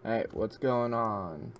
Hey, what's going on?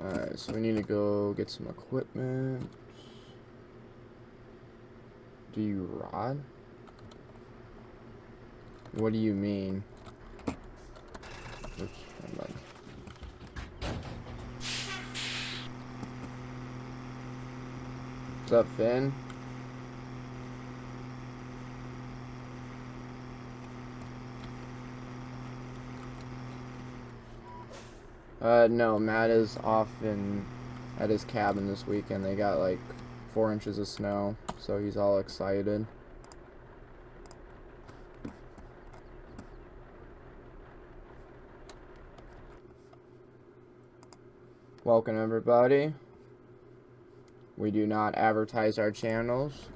Alright, so we need to go get some equipment. Do you rod? What do you mean? Oops, hold on. What's up, Finn? No, Matt is off at his cabin this weekend. They got like 4 inches of snow, so he's all excited. Welcome, everybody. We do not advertise our channels.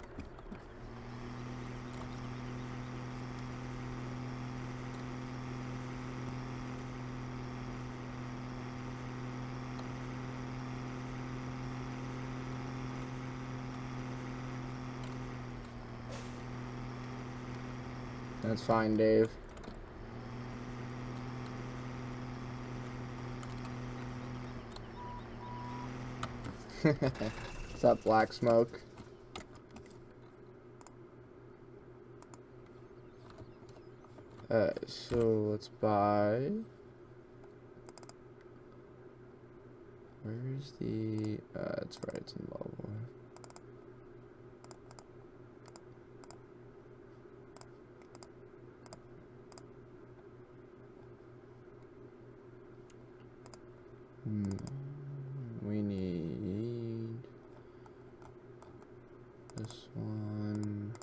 That's fine, Dave. What's up, Black Smoke? So let's buy. Where's the? That's right, it's in level 1. We need this one.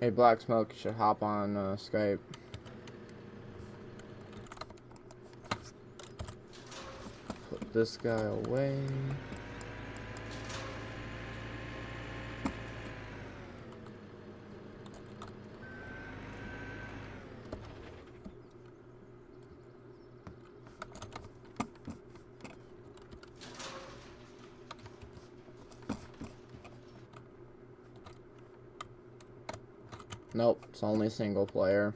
Hey, Black Smoke, you should hop on Skype. Put this guy away. Nope, it's only single player.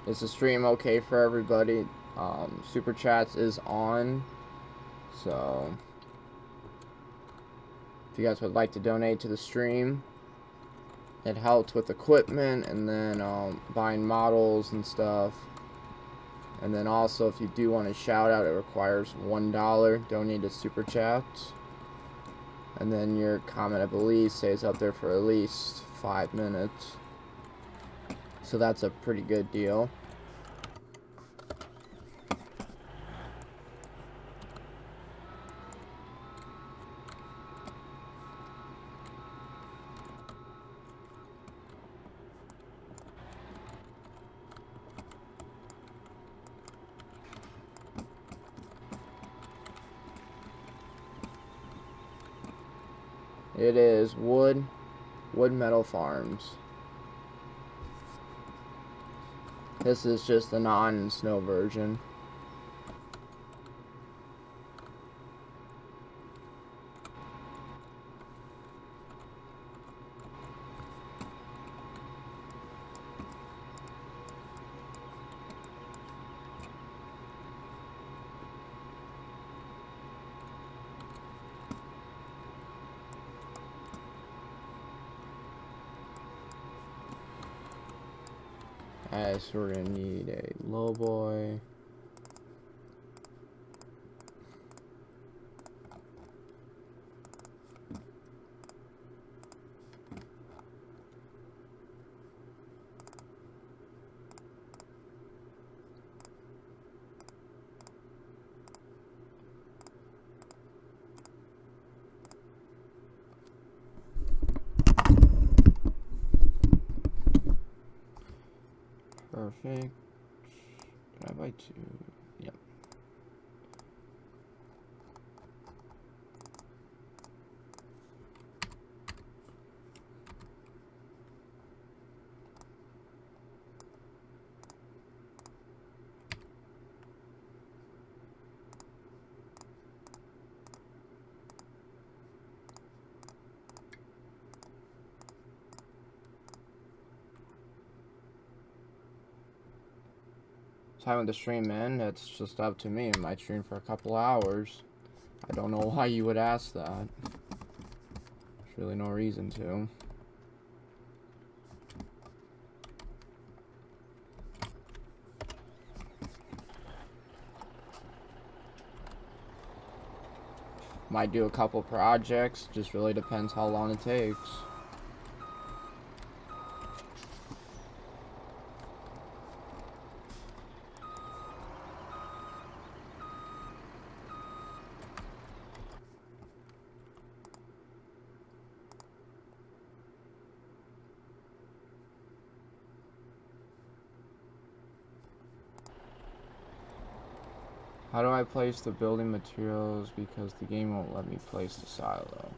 Is the stream okay for everybody? Super Chats is on, so if you guys would like to donate to the stream, it helps with equipment and then buying models and stuff. And then also, if you do want a shout out, it requires $1. Donate to Super Chats, and then your comment, I believe, stays up there for at least 5 minutes. So that's a pretty good deal. It is Wood Metal Farms. This is just the non-snow version. Alright, so we're gonna need a low boy. Perfect. Can I buy 2? Yep. Time to stream in, it's just up to me. I might stream for a couple hours. I don't know why you would ask that. There's really no reason to. Might do a couple projects, just really depends how long it takes. How do I place the building materials because the game won't let me place the silo?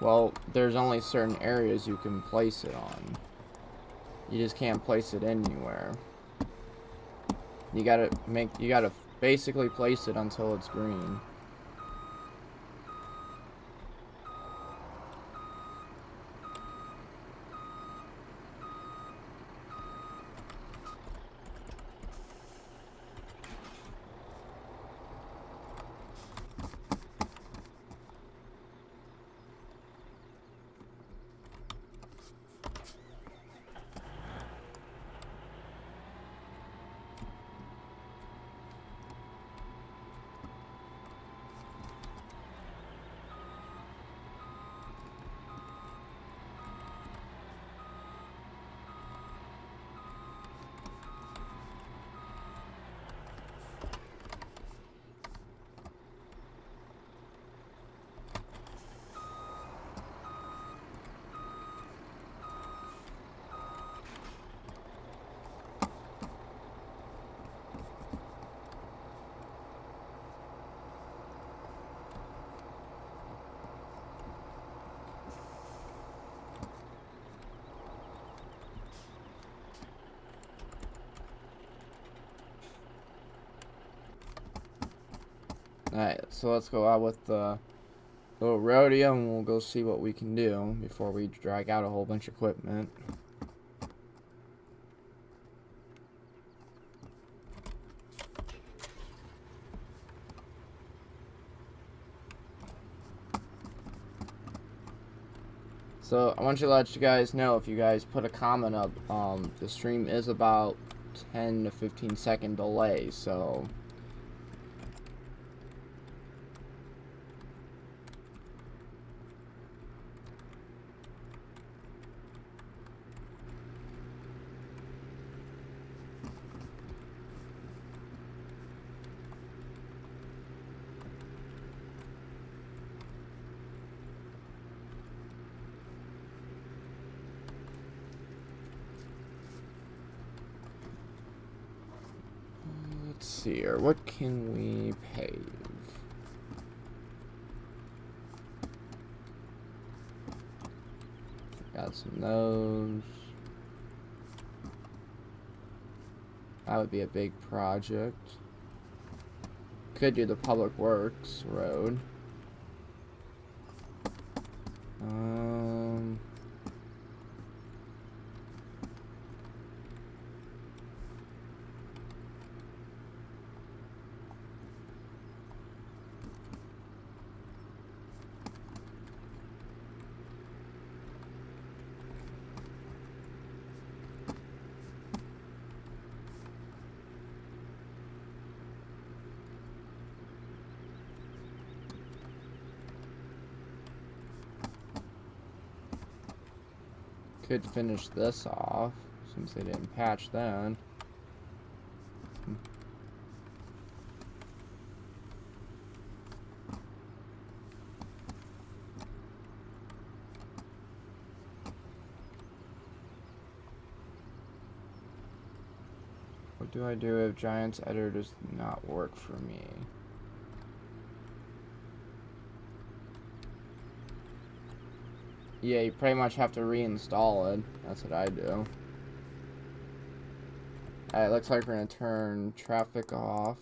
Well, there's only certain areas you can place it on. You just can't place it anywhere. You gotta basically place it until it's green. Alright, so let's go out with the little rodeo and we'll go see what we can do before we drag out a whole bunch of equipment. So I want to let you guys know, if you guys put a comment up, the stream is about 10 to 15 second delay, so let's see here. What can we pave? Got some of those. That would be a big project. Could do the public works road. Could finish this off since they didn't patch that. What do I do if Giants editor does not work for me? Yeah, you pretty much have to reinstall it. That's what I do. Alright, looks like we're going to turn traffic off.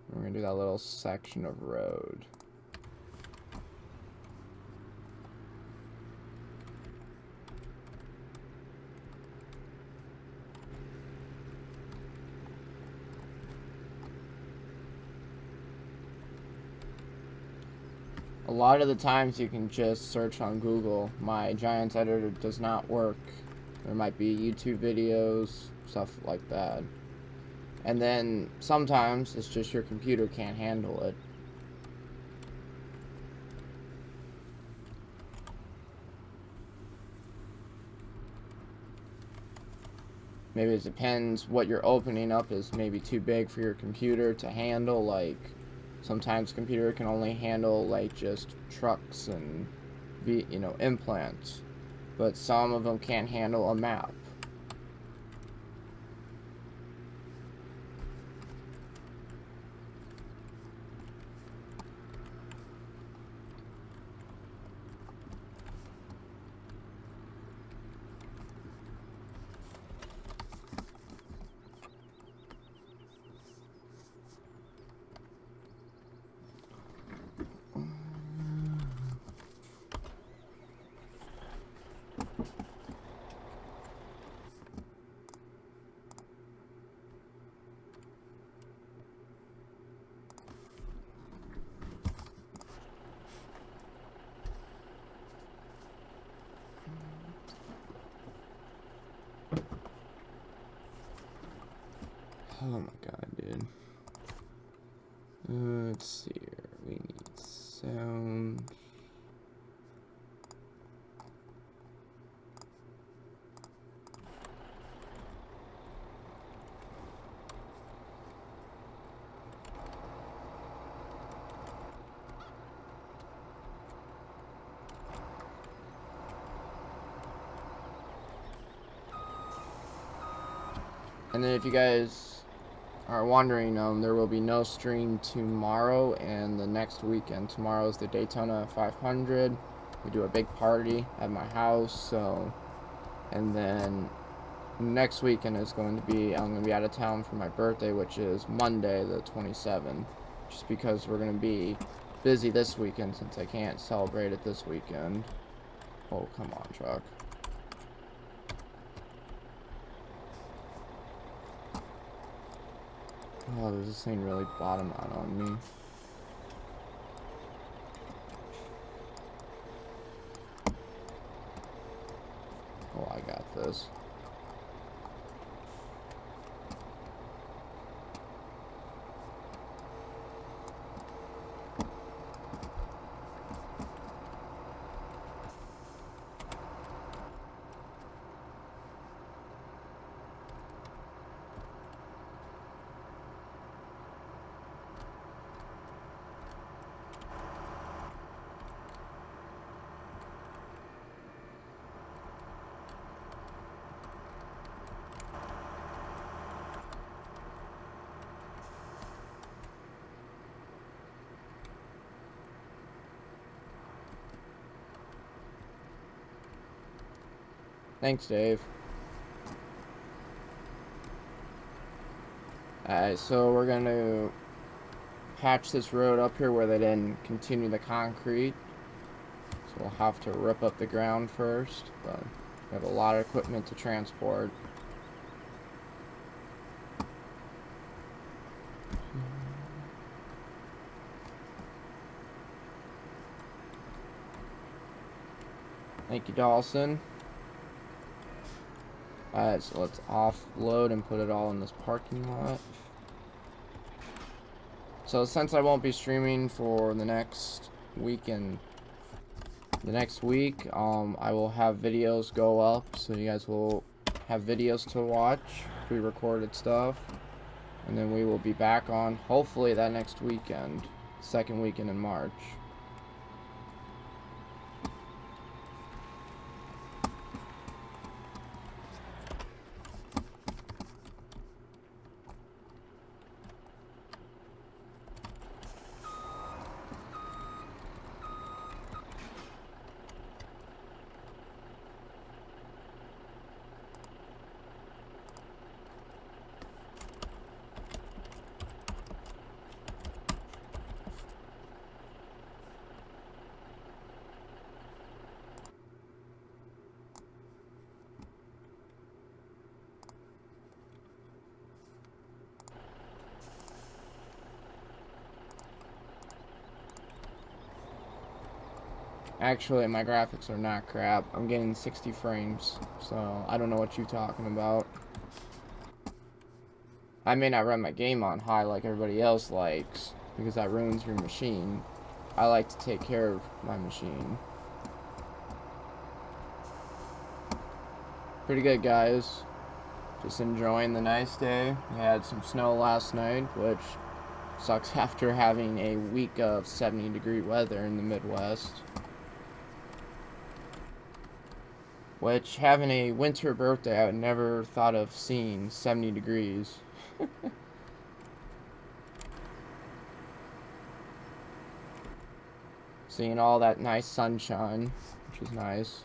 We're going to do that little section of road. A lot of the times you can just search on Google, my Giants editor does not work. There might be YouTube videos, stuff like that. And then sometimes it's just your computer can't handle it. Maybe it depends what you're opening up is maybe too big for your computer to handle. Like sometimes computer can only handle like just trucks and implants, but some of them can't handle a map. Oh my god, dude. Let's see here. We need sound. And then if you guys are wondering, there will be no stream tomorrow and the next weekend. Tomorrow is the Daytona 500. We do a big party at my house, so, and then next weekend is going to be, I'm going to be out of town for my birthday, which is Monday the 27th, just because we're going to be busy this weekend since I can't celebrate it this weekend. Oh, come on, truck. Oh, does this thing really bottom out on me? Oh, I got this. Thanks, Dave. Alright, so we're going to patch this road up here where they didn't continue the concrete. So we'll have to rip up the ground first, but we have a lot of equipment to transport. Thank you, Dawson. Alright, so let's offload and put it all in this parking lot. So since I won't be streaming for the next week and the next week, I will have videos go up, so you guys will have videos to watch, pre-recorded stuff, and then we will be back on hopefully that next weekend, second weekend in March. Actually, my graphics are not crap. I'm getting 60 frames, so I don't know what you're talking about. I may not run my game on high like everybody else likes, because that ruins your machine. I like to take care of my machine. Pretty good, guys. Just enjoying the nice day. We had some snow last night, which sucks after having a week of 70-degree weather in the Midwest. Which, having a winter birthday, I would never thought of seeing 70 degrees. Seeing all that nice sunshine, which is nice.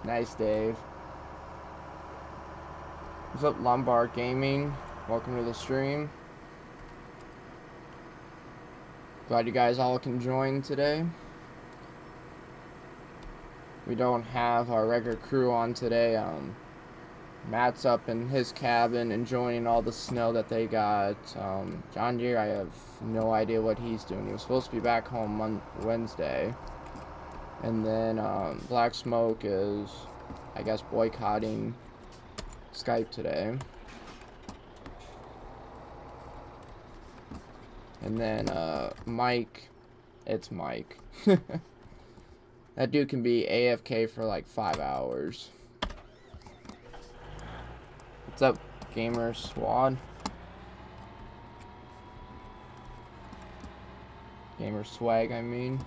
Nice, Dave. What's up, Lombard Gaming? Welcome to the stream. Glad you guys all can join today. We don't have our regular crew on today. Matt's up in his cabin enjoying all the snow that they got. John Deere, I have no idea what he's doing. He was supposed to be back home on Wednesday. And then Black Smoke is, I guess, boycotting Skype today. And then Mike, it's Mike. That dude can be AFK for like 5 hours. What's up, Gamer Swad? Gamer Swag, I mean.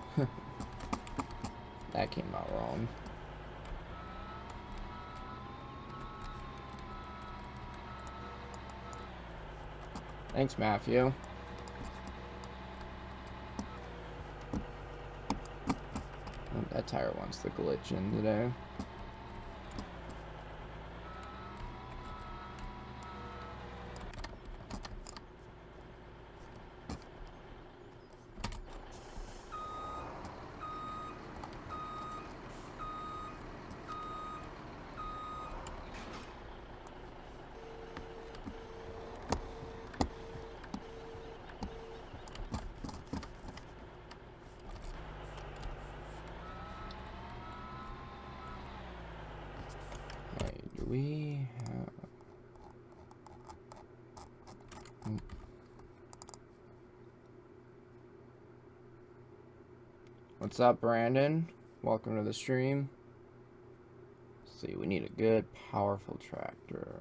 That came out wrong. Thanks, Matthew. Oh, that tire wants to glitch in today. We have... What's up, Brandon? Welcome to the stream. Let's see, we need a good, powerful tractor.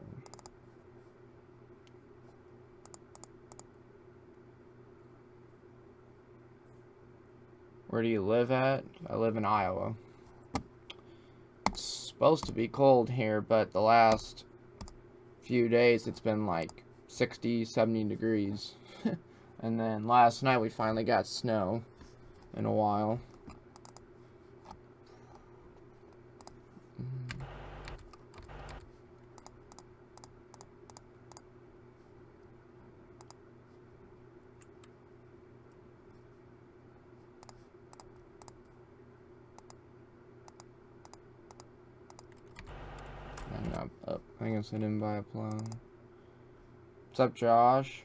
Where do you live at? I live in Iowa. It's supposed to be cold here, but the last few days it's been like 60, 70 degrees. And then last night we finally got snow in a while. gets hidden by a plow. What's up, Josh?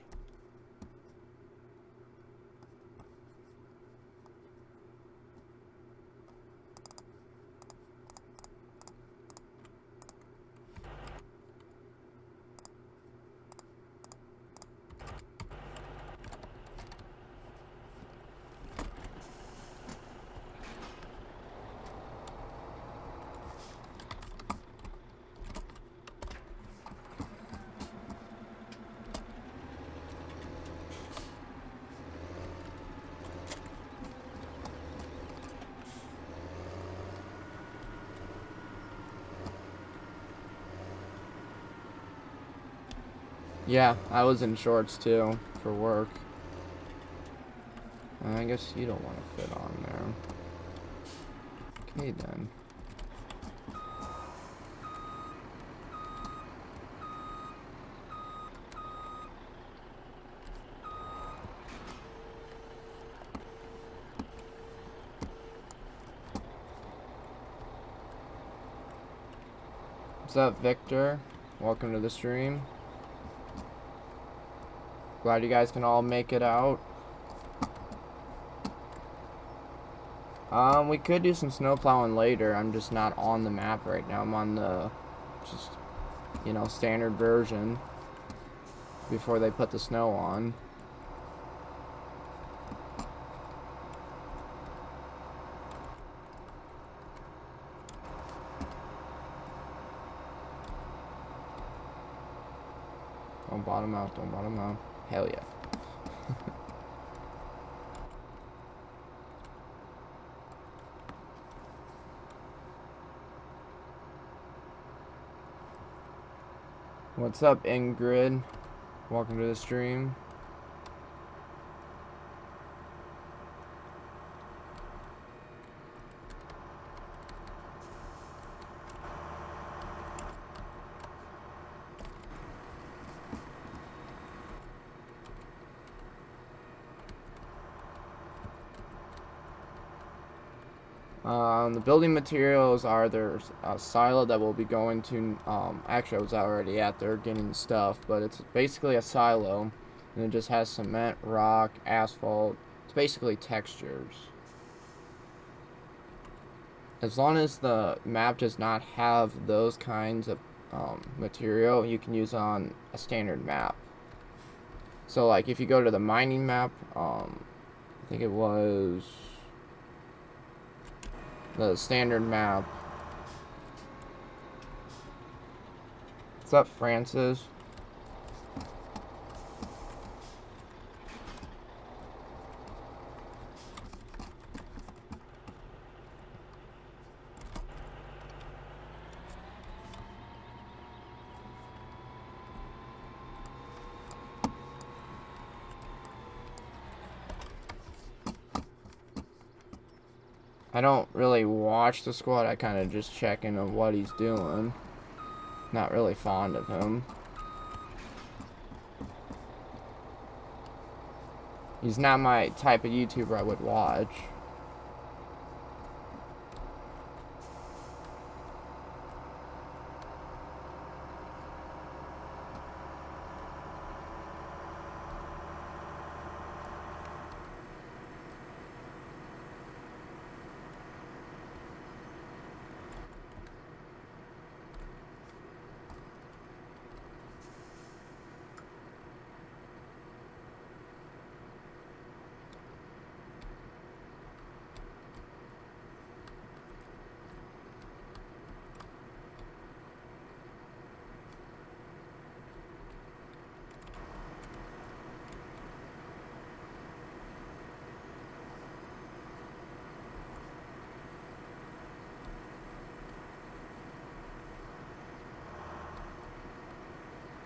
Yeah, I was in shorts too for work. I guess you don't want to fit on there. Okay then. What's up, Victor? Welcome to the stream. Glad you guys can all make it out. We could do some snow plowing later. I'm just not on the map right now. I'm on the just, you know, standard version before they put the snow on. Don't bottom out, don't bottom out. Hell yeah. What's up, Ingrid? Welcome to the stream. The building materials are there's a silo that will be going to, actually I was already at there getting stuff, but it's basically a silo, and it just has cement, rock, asphalt. It's basically textures. As long as the map does not have those kinds of material, you can use on a standard map. So like if you go to the mining map, I think it was the standard map. What's up, Francis? I don't really watch the squad, I kind of just check in on what he's doing. Not really fond of him. He's not my type of YouTuber I would watch.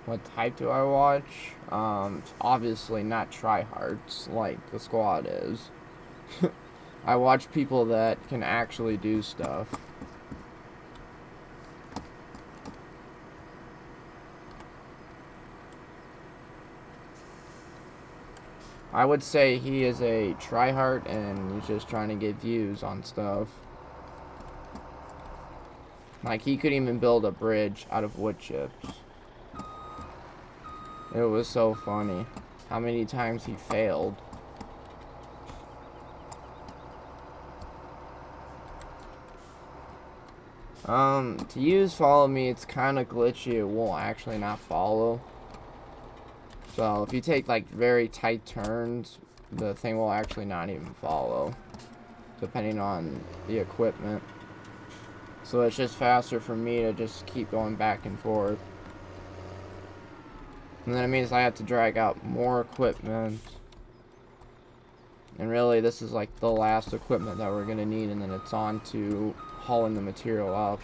What type do I watch? Obviously not tryhards like the squad is. I watch people that can actually do stuff. I would say he is a tryhard and he's just trying to get views on stuff. Like, he could even build a bridge out of wood chips. It was so funny how many times he failed. To use follow me, it's kind of glitchy. It won't actually not follow. So if you take like very tight turns, the thing will actually not even follow, depending on the equipment. So it's just faster for me to just keep going back and forth. And then it means I have to drag out more equipment. And really, this is like the last equipment that we're going to need, and then it's on to hauling the material up.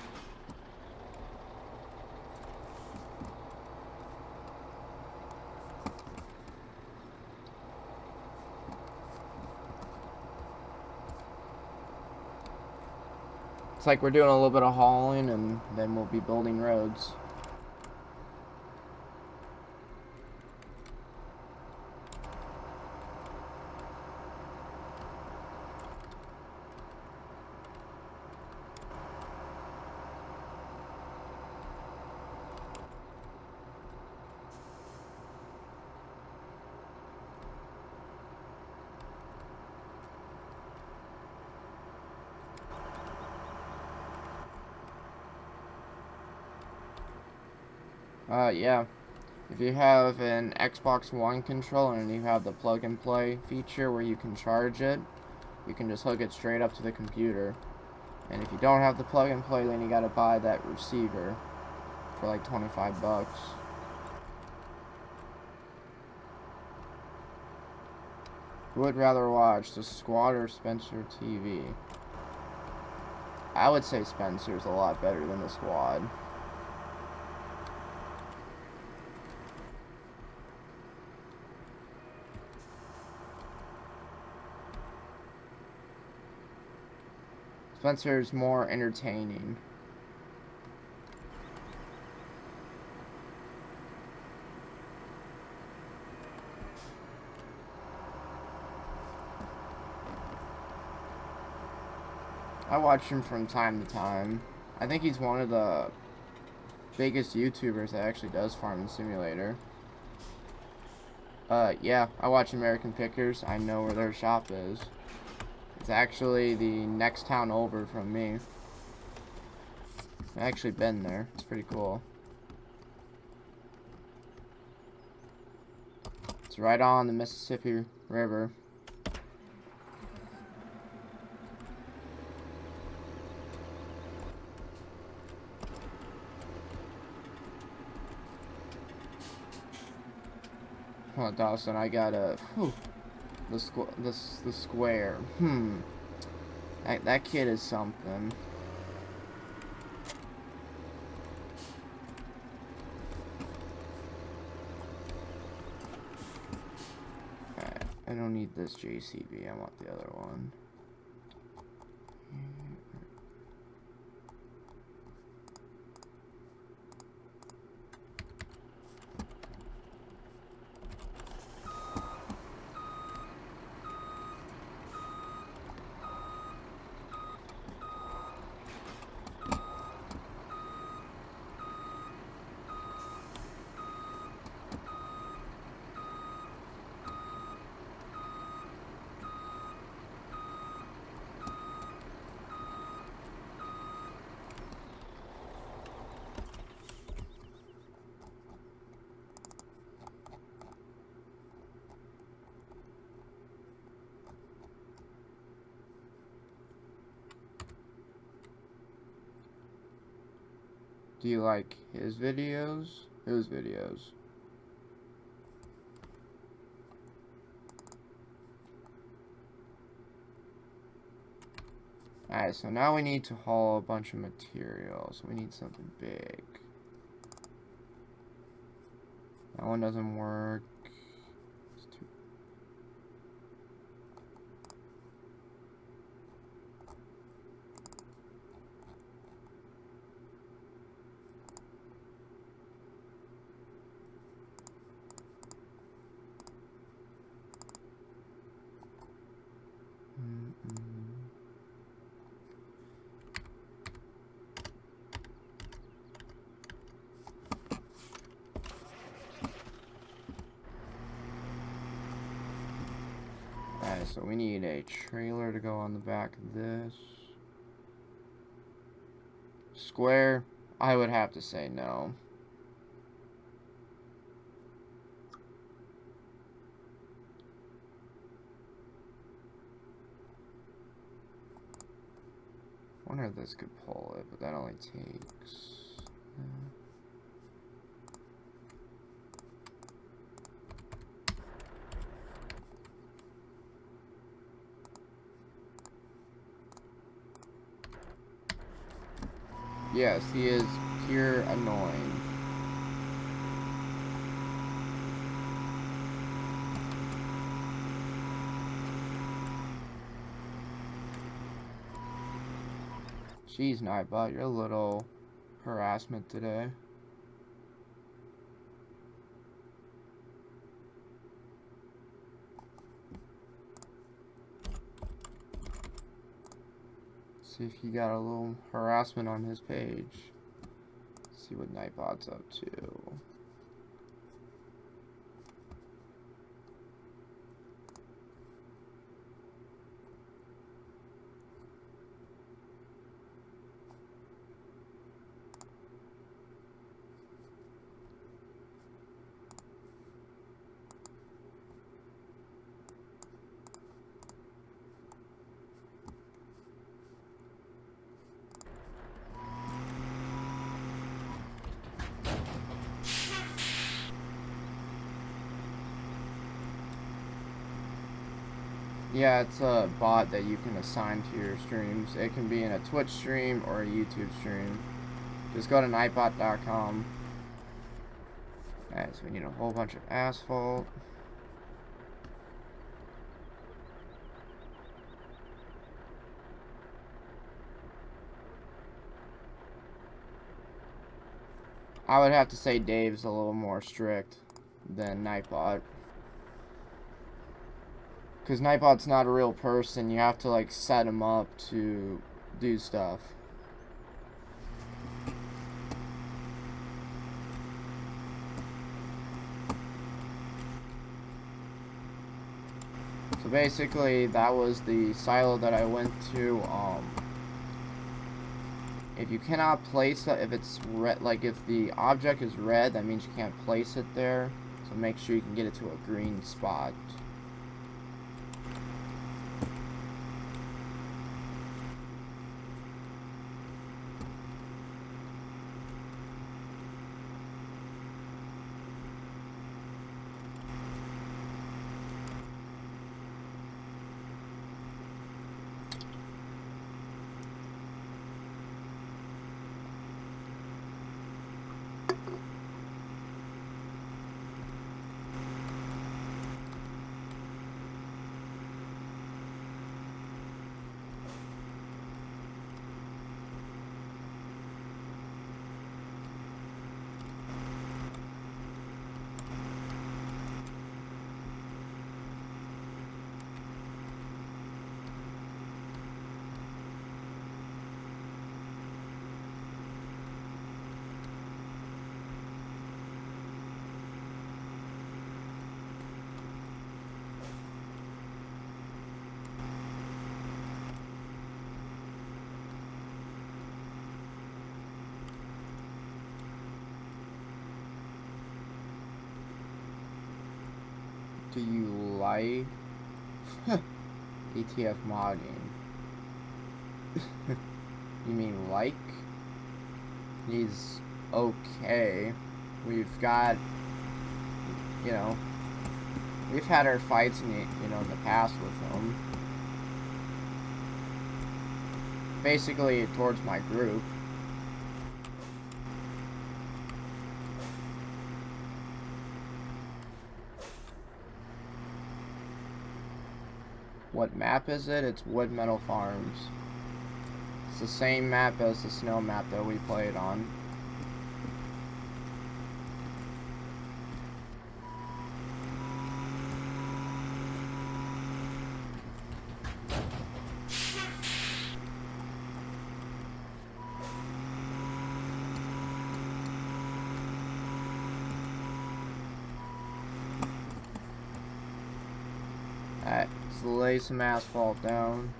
It's like we're doing a little bit of hauling, and then we'll be building roads. Yeah. If you have an Xbox One controller and you have the plug and play feature where you can charge it, you can just hook it straight up to the computer. And if you don't have the plug and play, then you gotta buy that receiver for like 25 bucks. Who would rather watch, the Squad or Spencer TV? I would say Spencer's a lot better than the Squad. Spencer's more entertaining. I watch him from time to time. I think he's one of the biggest YouTubers that actually does Farming Simulator. Yeah, I watch American Pickers. I know where their shop is. It's actually the next town over from me. I've actually been there. It's pretty cool. It's right on the Mississippi River. Oh, Dawson, I gotta... The square. That kid is something. Alright, I don't need this JCB. I want the other one. Do you like his videos? Whose videos? Alright, so now we need to haul a bunch of materials. We need something big. That one doesn't work. It's too... Alright, so we need a trailer to go on the back of this. Square, I would have to say no. I wonder if this could pull it, but that only takes... Yes, he is pure annoying. Jeez, Nightbot, you're a little harassment today. See if he got a little harassment on his page. See what Nightbot's up to. Yeah, it's a bot that you can assign to your streams. It can be in a Twitch stream or a YouTube stream. Just go to nightbot.com. Alright, so we need a whole bunch of asphalt. I would have to say Dave's a little more strict than Nightbot. Because Nightbot's not a real person, you have to like set him up to do stuff. So basically, that was the silo that I went to. If you cannot place it, if it's red, like if the object is red, that means you can't place it there. So make sure you can get it to a green spot. Do you like ETF modding? You mean like? He's okay. We've got, you know, we've had our fights in the, in the past with him. Basically towards my group. What map is it? It's Wood Metal Farms. It's the same map as the snow map that we played on. Alright, let's lay some asphalt down.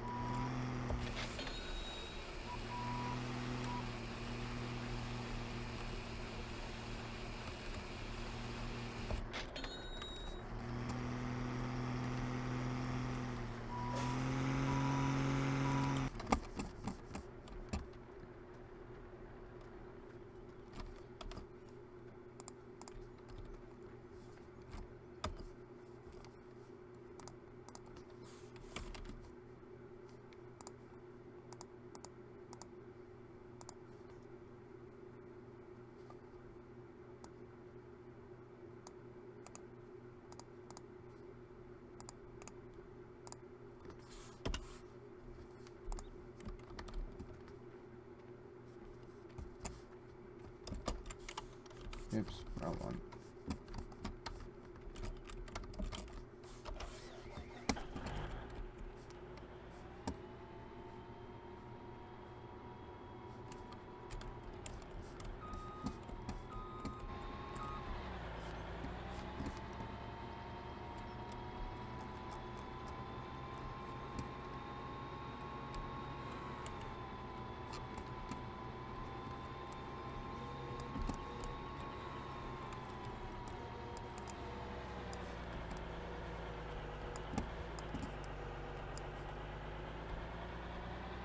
Oops, wrong one.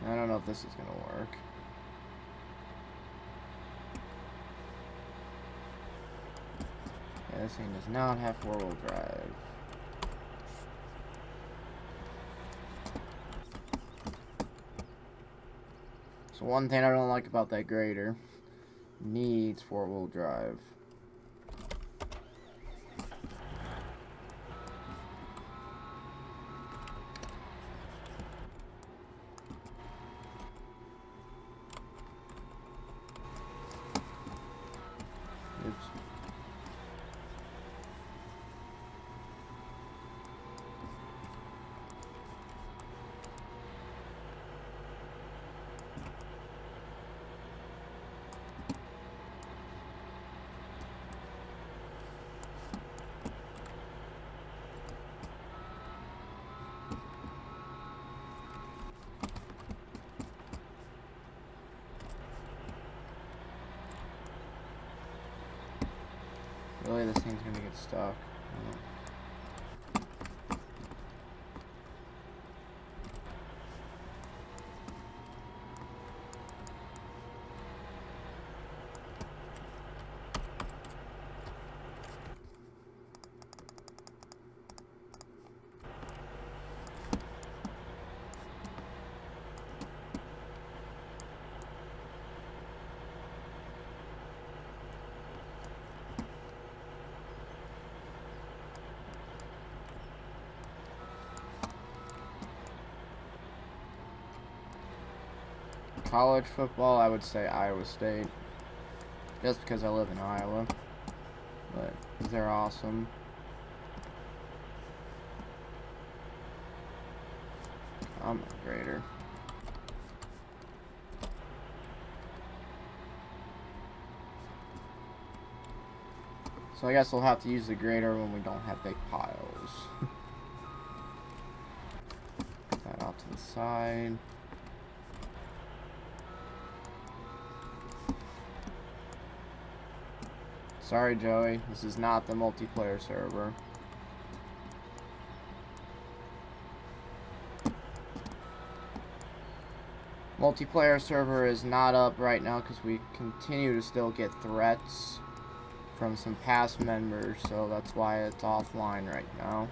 I don't know if this is gonna work. Yeah, this thing does not have four-wheel drive. So one thing I don't like about that grader, needs four-wheel drive. Oops. Really, this thing's gonna get stuck. College football, I would say Iowa State. Just because I live in Iowa. But they're awesome. I'm a grader. So I guess we'll have to use the grader when we don't have big piles. Put that out to the side. Sorry, Joey. This is not the multiplayer server. Multiplayer server is not up right now because we continue to still get threats from some past members, so that's why it's offline right now.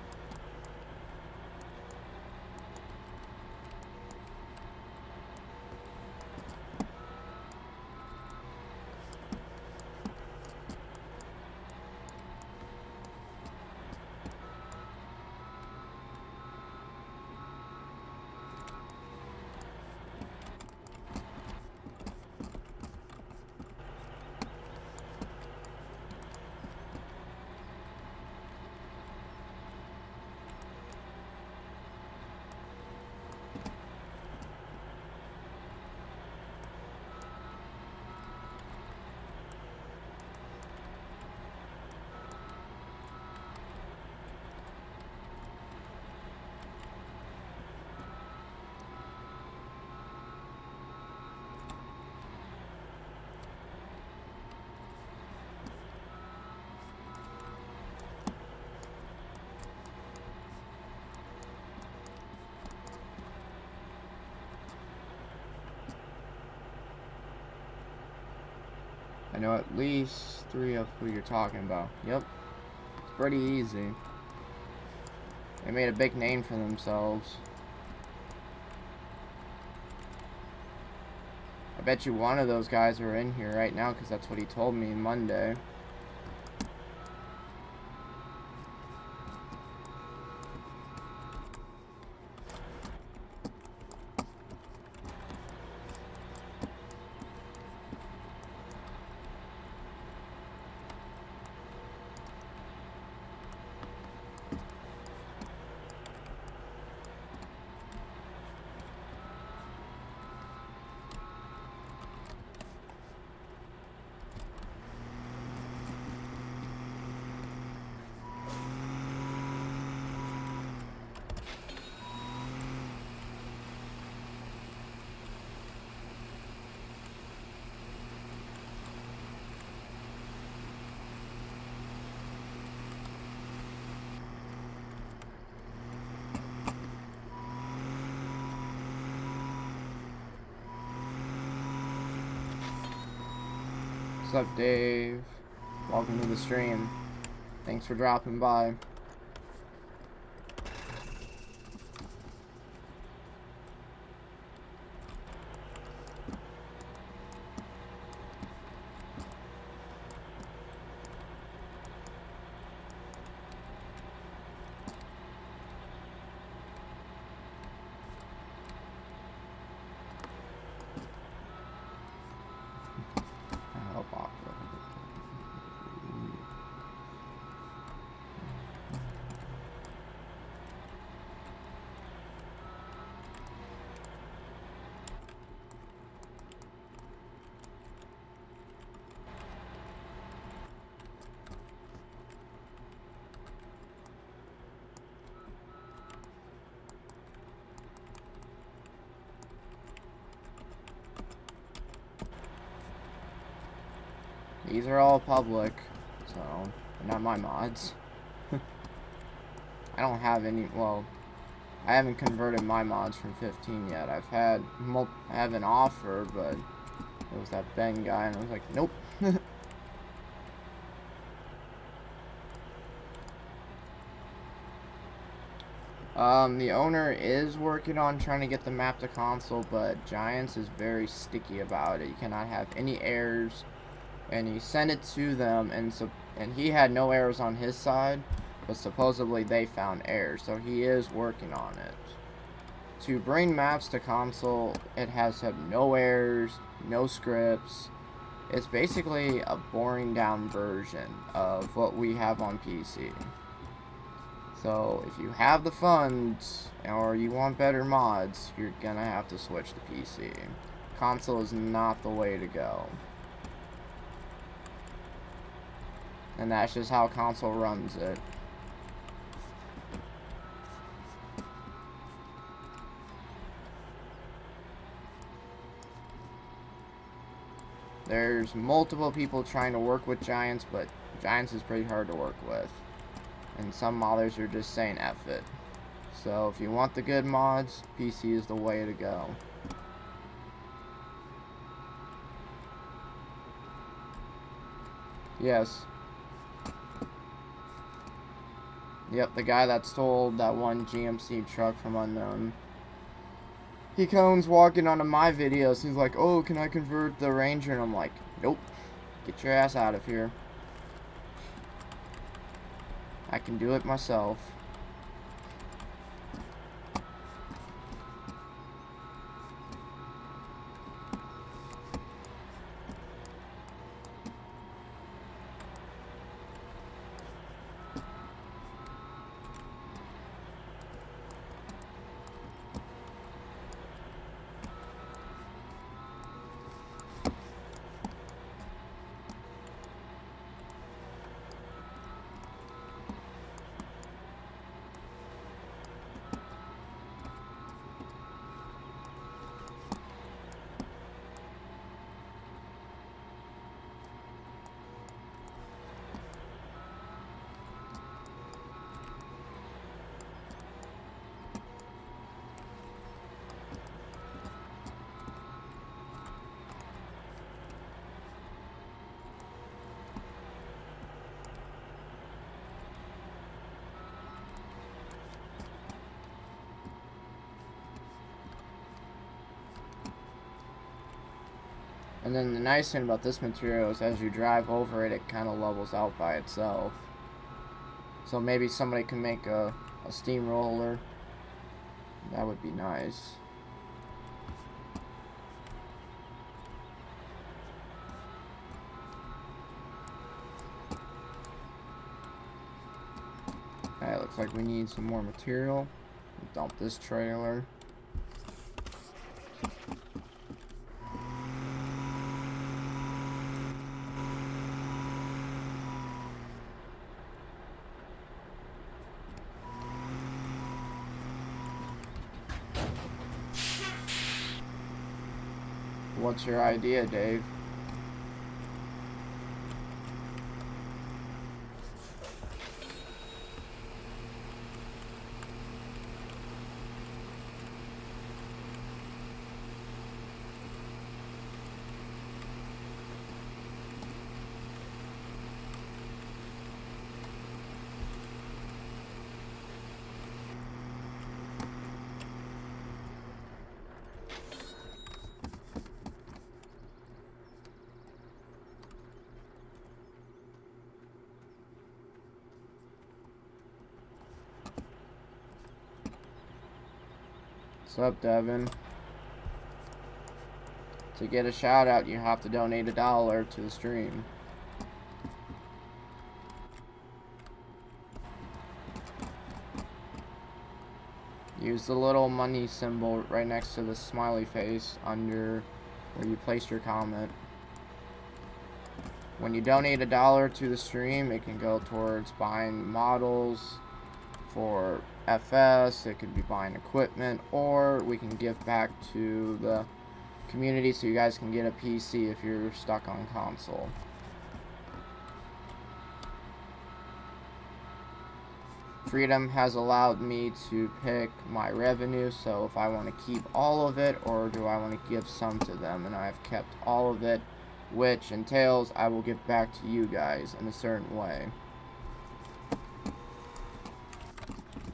I know at least 3 of who you're talking about. Yep. It's pretty easy. They made a big name for themselves. I bet you one of those guys are in here right now because that's what he told me Monday. What's up, Dave? Welcome to the stream. Thanks for dropping by. These are all public, so they're not my mods. I don't have any, well, I haven't converted my mods from 15 yet. I have an offer, but it was that Ben guy, and I was like, nope. The owner is working on trying to get the map to console, but Giants is very sticky about it. You cannot have any errors. And he sent it to them, and he had no errors on his side, but supposedly they found errors, so he is working on it. To bring maps to console, it has to have no errors, no scripts. It's basically a boring down version of what we have on PC. So if you have the funds, or you want better mods, you're gonna have to switch to PC. Console is not the way to go. And that's just how console runs it. There's multiple people trying to work with Giants, but Giants is pretty hard to work with. And some modders are just saying F it. So if you want the good mods, PC is the way to go. Yes. Yep, the guy that stole that one GMC truck from Unknown. He comes walking onto my videos. He's like, oh, can I convert the Ranger? And I'm like, nope. Get your ass out of here. I can do it myself. And then the nice thing about this material is as you drive over it, it kind of levels out by itself. So maybe somebody can make a steamroller. That would be nice. Alright, looks like we need some more material. Dump this trailer. What's your idea, Dave? What's up, Devin? To get a shout out, you have to donate $1 to the stream. Use the little money symbol right next to the smiley face under where you placed your comment. When you donate $1 to the stream, it can go towards buying models for FS, it could be buying equipment, or we can give back to the community so you guys can get a PC if you're stuck on console. Freedom has allowed me to pick my revenue, so if I want to keep all of it or do I want to give some to them, and I've kept all of it, which entails I will give back to you guys in a certain way.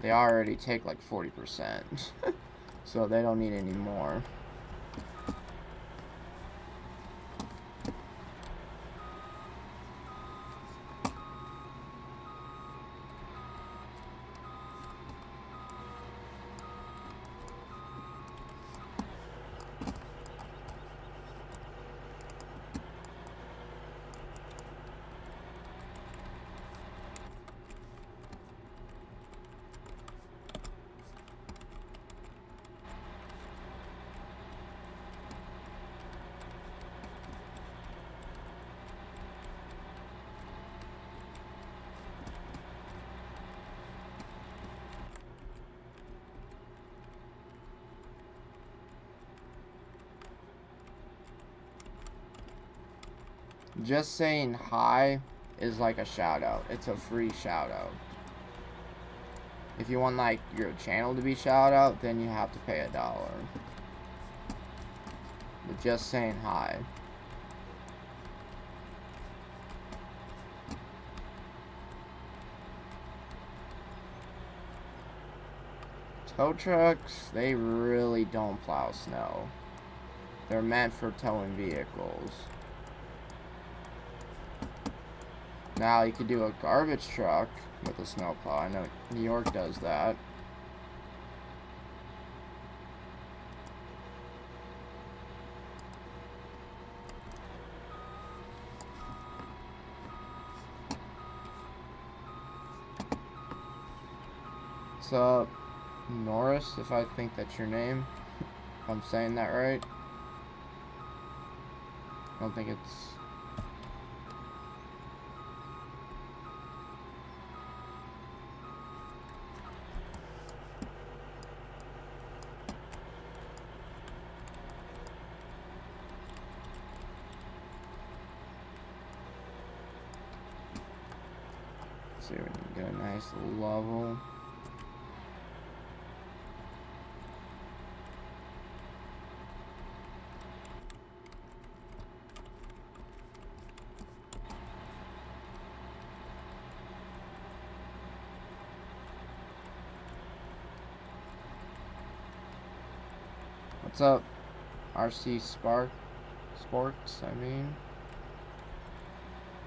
They already take like 40%, so they don't need any more. Just saying hi is like a shout out. It's a free shout out. If you want like your channel to be shout out, then you have to pay $1. But just saying hi. Tow trucks, they really don't plow snow. They're meant for towing vehicles. Now you could do a garbage truck with a snowplow. I know New York does that. What's up, Norris, if I think that's your name? If I'm saying that right. I don't think it's... See, we can get a nice level. What's up, RC Spark? Sports, I mean.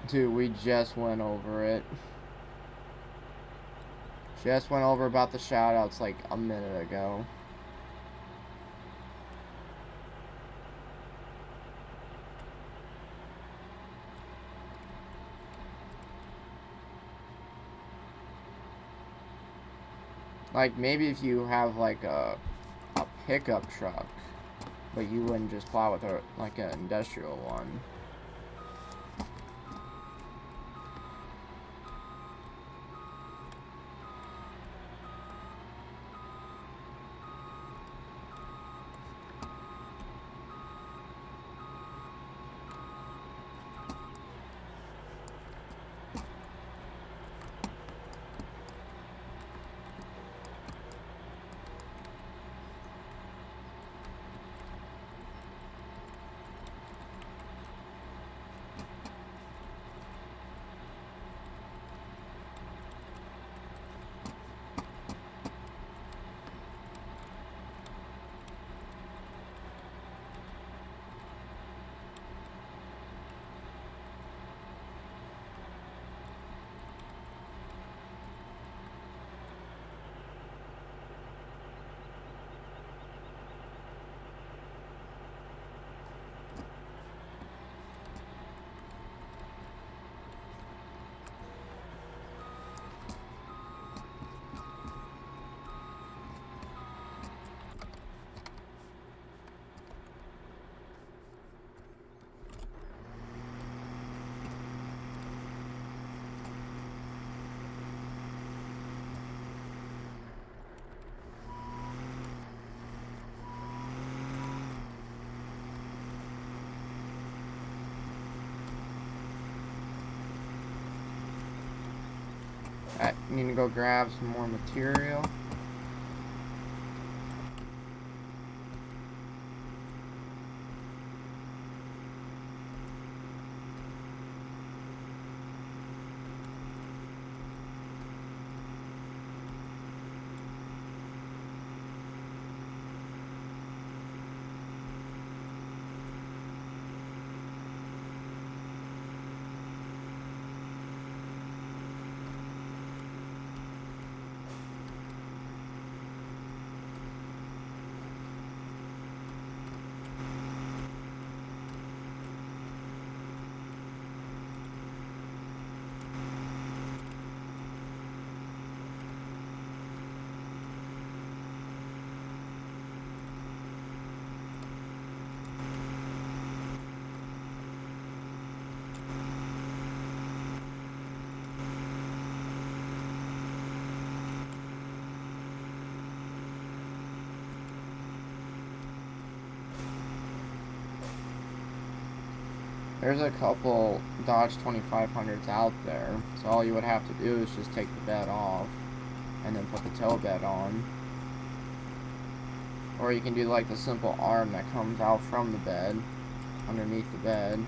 Dude, we just went over it. Just went over about the shoutouts like a minute ago. Like, maybe if you have like a pickup truck, but you wouldn't just plow with like an industrial one. I need to go grab some more material. There's a couple Dodge 2500s out there, so all you would have to do is just take the bed off and then put the tow bed on. Or you can do like the simple arm that comes out from the bed, underneath the bed.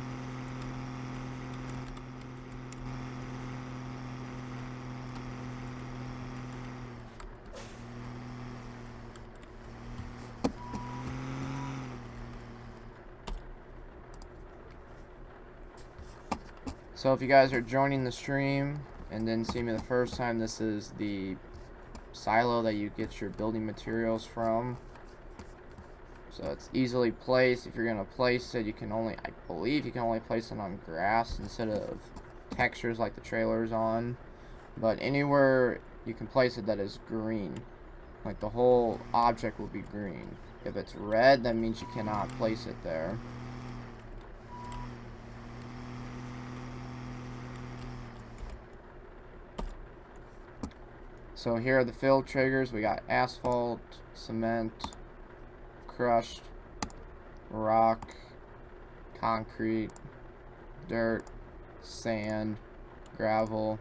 So if you guys are joining the stream and didn't see me the first time, this is the silo that you get your building materials from. So it's easily placed. If you're going to place it, you can only, I believe you can only place it on grass instead of textures like the trailer's on. But anywhere you can place it that is green, like the whole object will be green. If it's red, that means you cannot place it there. So here are the fill triggers. We got asphalt, cement, crushed, rock, concrete, dirt, sand, gravel.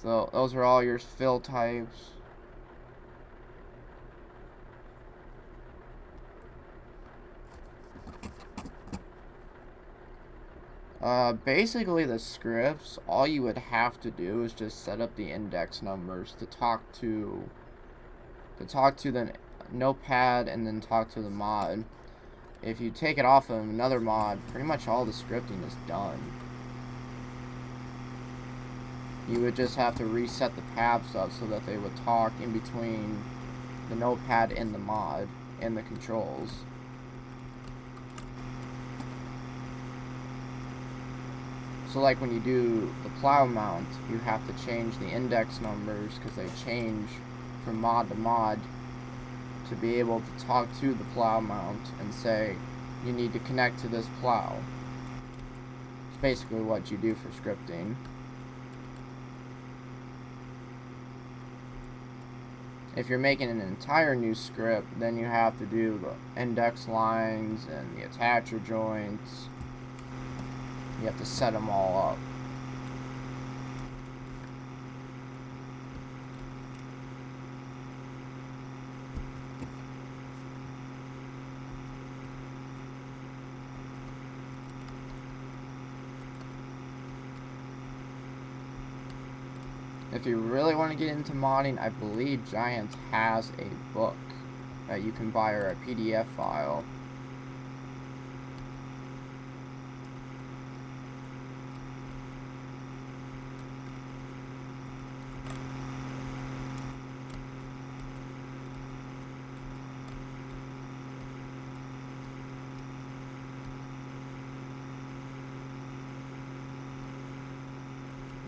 So those are all your fill types. Basically the scripts, all you would have to do is just set up the index numbers to talk to the notepad and then talk to the mod. if you take it off of another mod, pretty much all the scripting is done. You would just have to reset the tabs up so that they would talk in between the notepad and the mod and the controls. So like when you do the plow mount, you have to change the index numbers because they change from mod to mod to be able to talk to the plow mount and say, you need to connect to this plow. It's basically what you do for scripting. If you're making an entire new script, then you have to do the index lines and the attacher joints. You have to set them all up. If you really want to get into modding, I believe Giants has a book that you can buy, or a PDF file.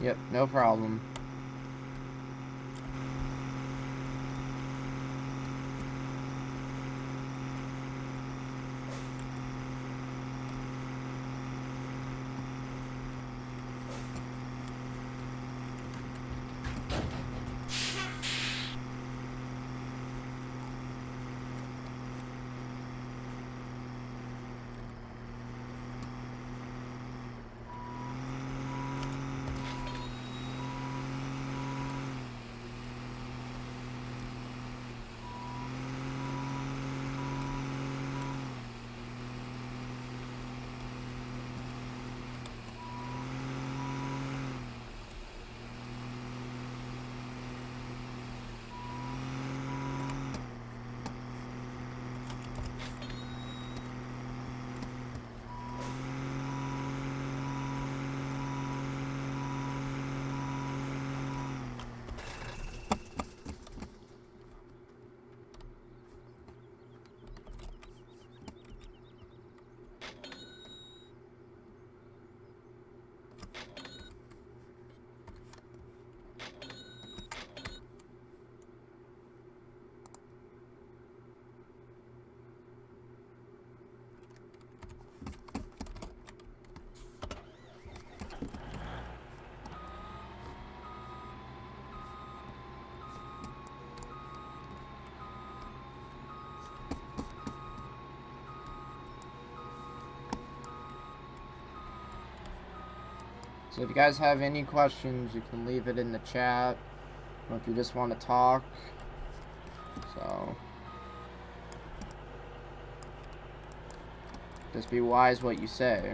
Yep, no problem. So if you guys have any questions, you can leave it in the chat, or if you just want to talk. So just be wise what you say.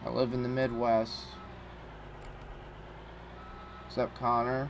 I live in the Midwest. What's up, Connor?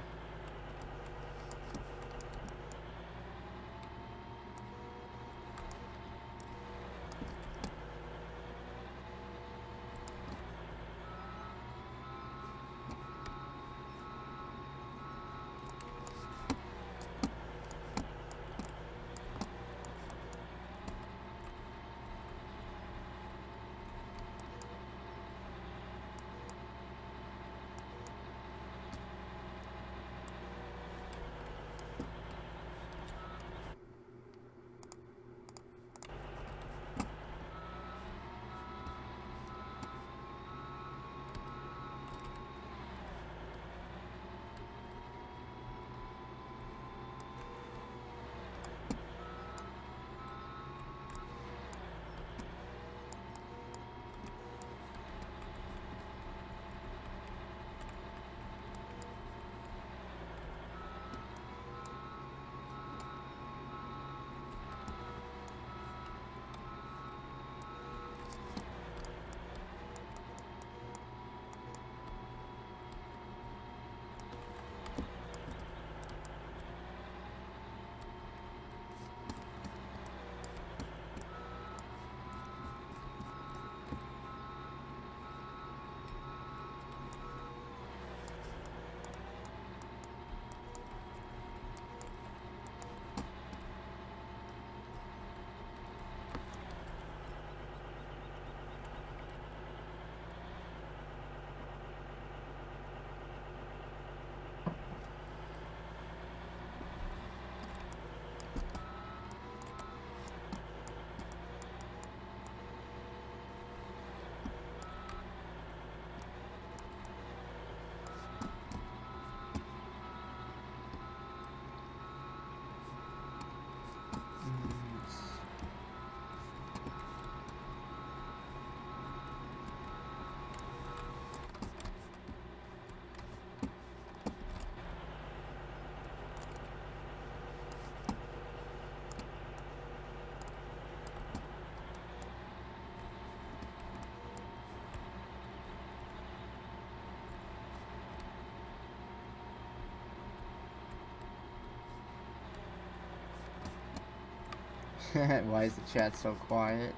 Why is the chat so quiet?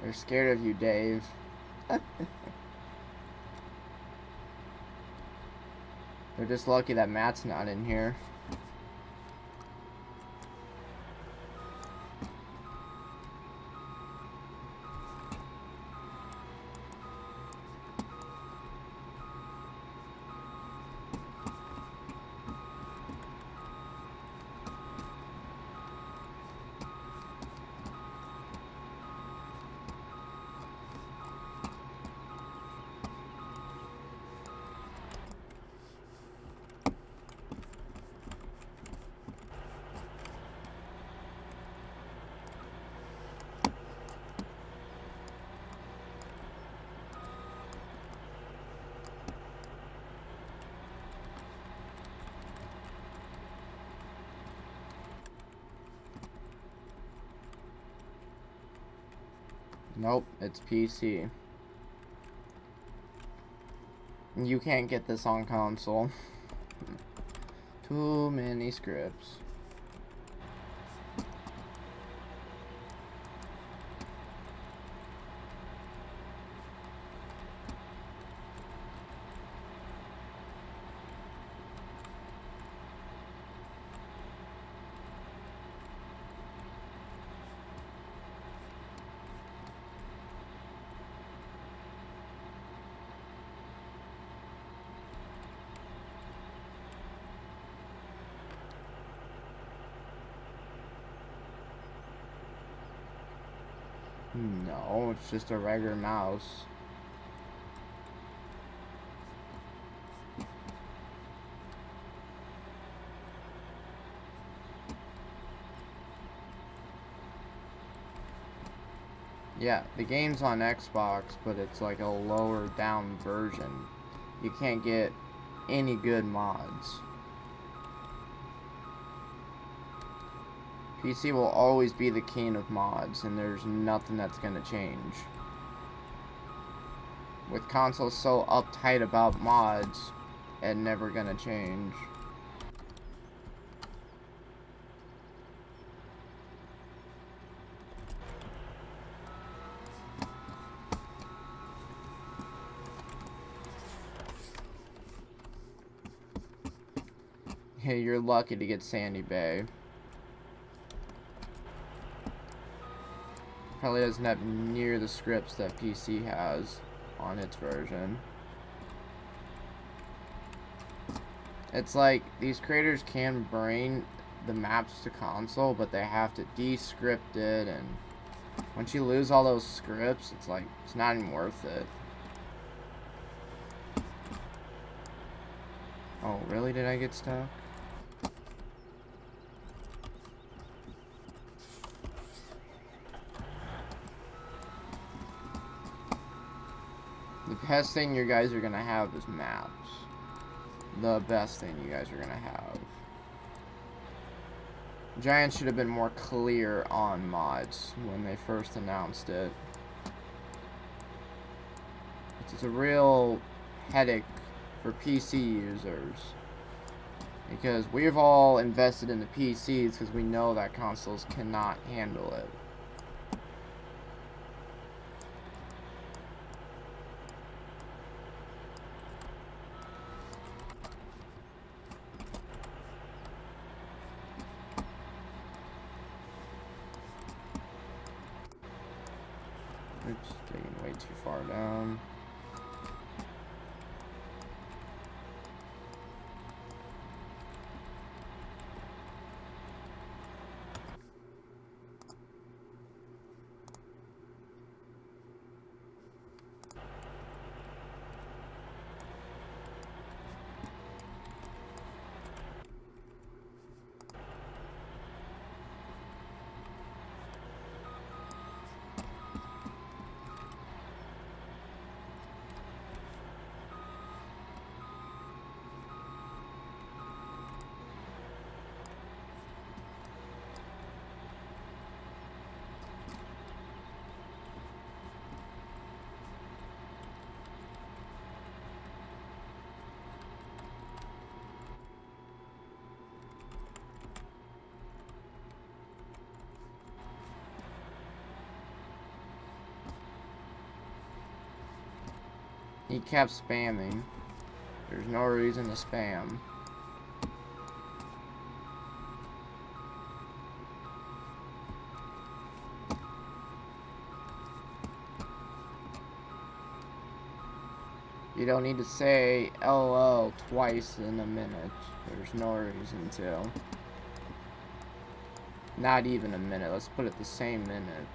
They're scared of you, Dave. They're just lucky that Matt's not in here. Nope, it's PC. You can't get this on console. Too many scripts. No, it's just a regular mouse. Yeah, the game's on Xbox, but it's like a lower down version. You can't get any good mods. PC will always be the king of mods, and there's nothing that's gonna change. With consoles so uptight about mods, it's never gonna change. Hey, you're lucky to get Sandy Bay. Probably doesn't have near the scripts that PC has on its version. It's like these creators can bring the maps to console, but they have to descript it, and once you lose all those scripts, it's like it's not even worth it. Oh, really? Did I get stuck? The best thing you guys are gonna have is maps. The best thing you guys are gonna have. Giants should have been more clear on mods when they first announced it. It's a real headache for PC users, because we've all invested in the PCs because we know that consoles cannot handle it. Oops, digging way too far down. He kept spamming. There's no reason to spam. You don't need to say LOL twice in a minute. There's no reason to. Not even a minute. Let's put it the same minute.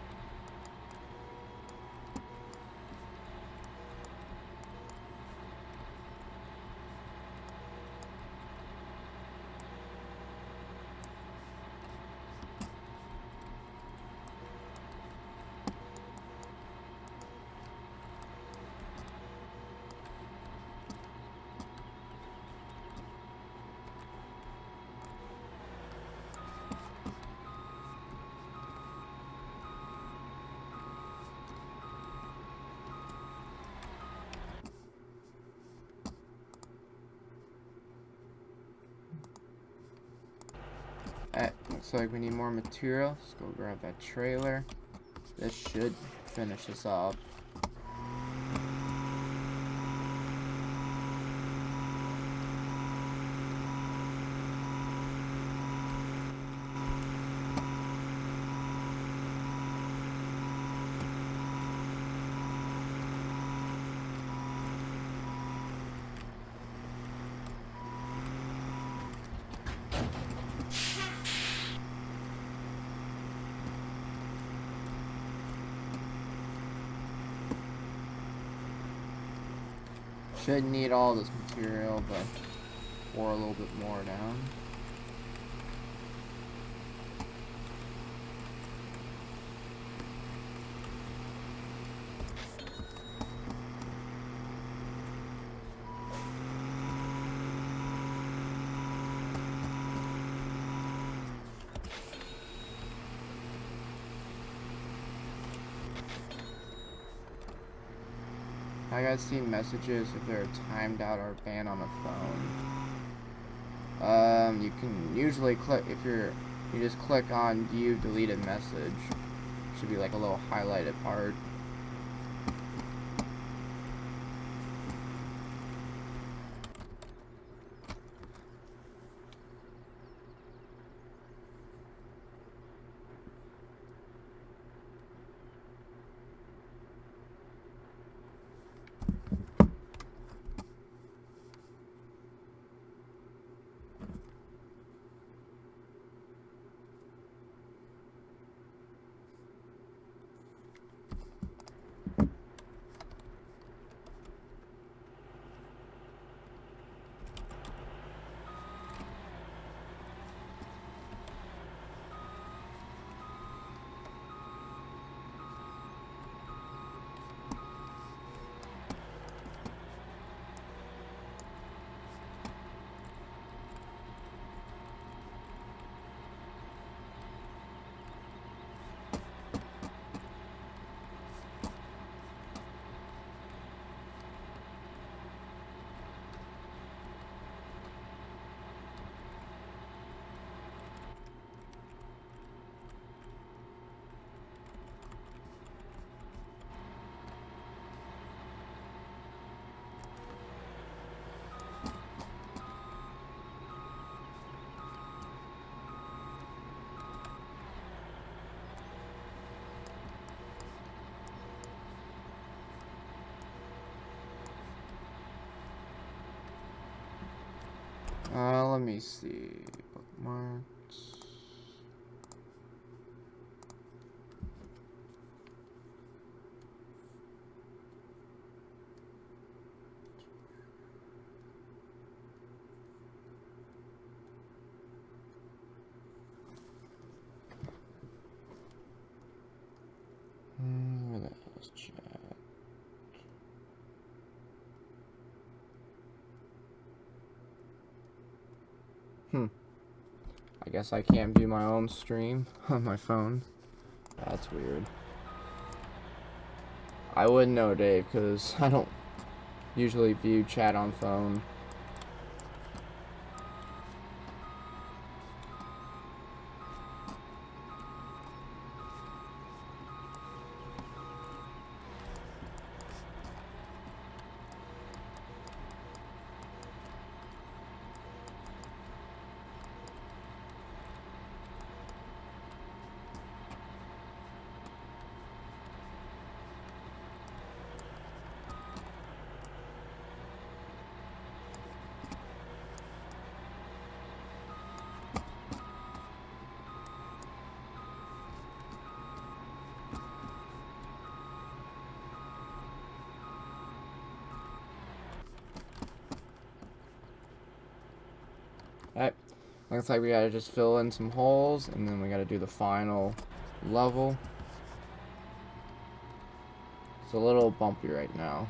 Looks like we need more material. Let's go grab that trailer. This should finish this up. Shouldn't need all this material, but pour a little bit more down. I gotta see messages if they're timed out or banned on a phone. You can usually click you just click on view deleted message. Should be like a little highlighted part. Let me see. Bookmarks. Where the hell is chat? I guess I can't view my own stream on my phone. That's weird. I wouldn't know, Dave, because I don't usually view chat on phone. Okay. Looks like we gotta just fill in some holes, and then we gotta do the final level. It's a little bumpy right now.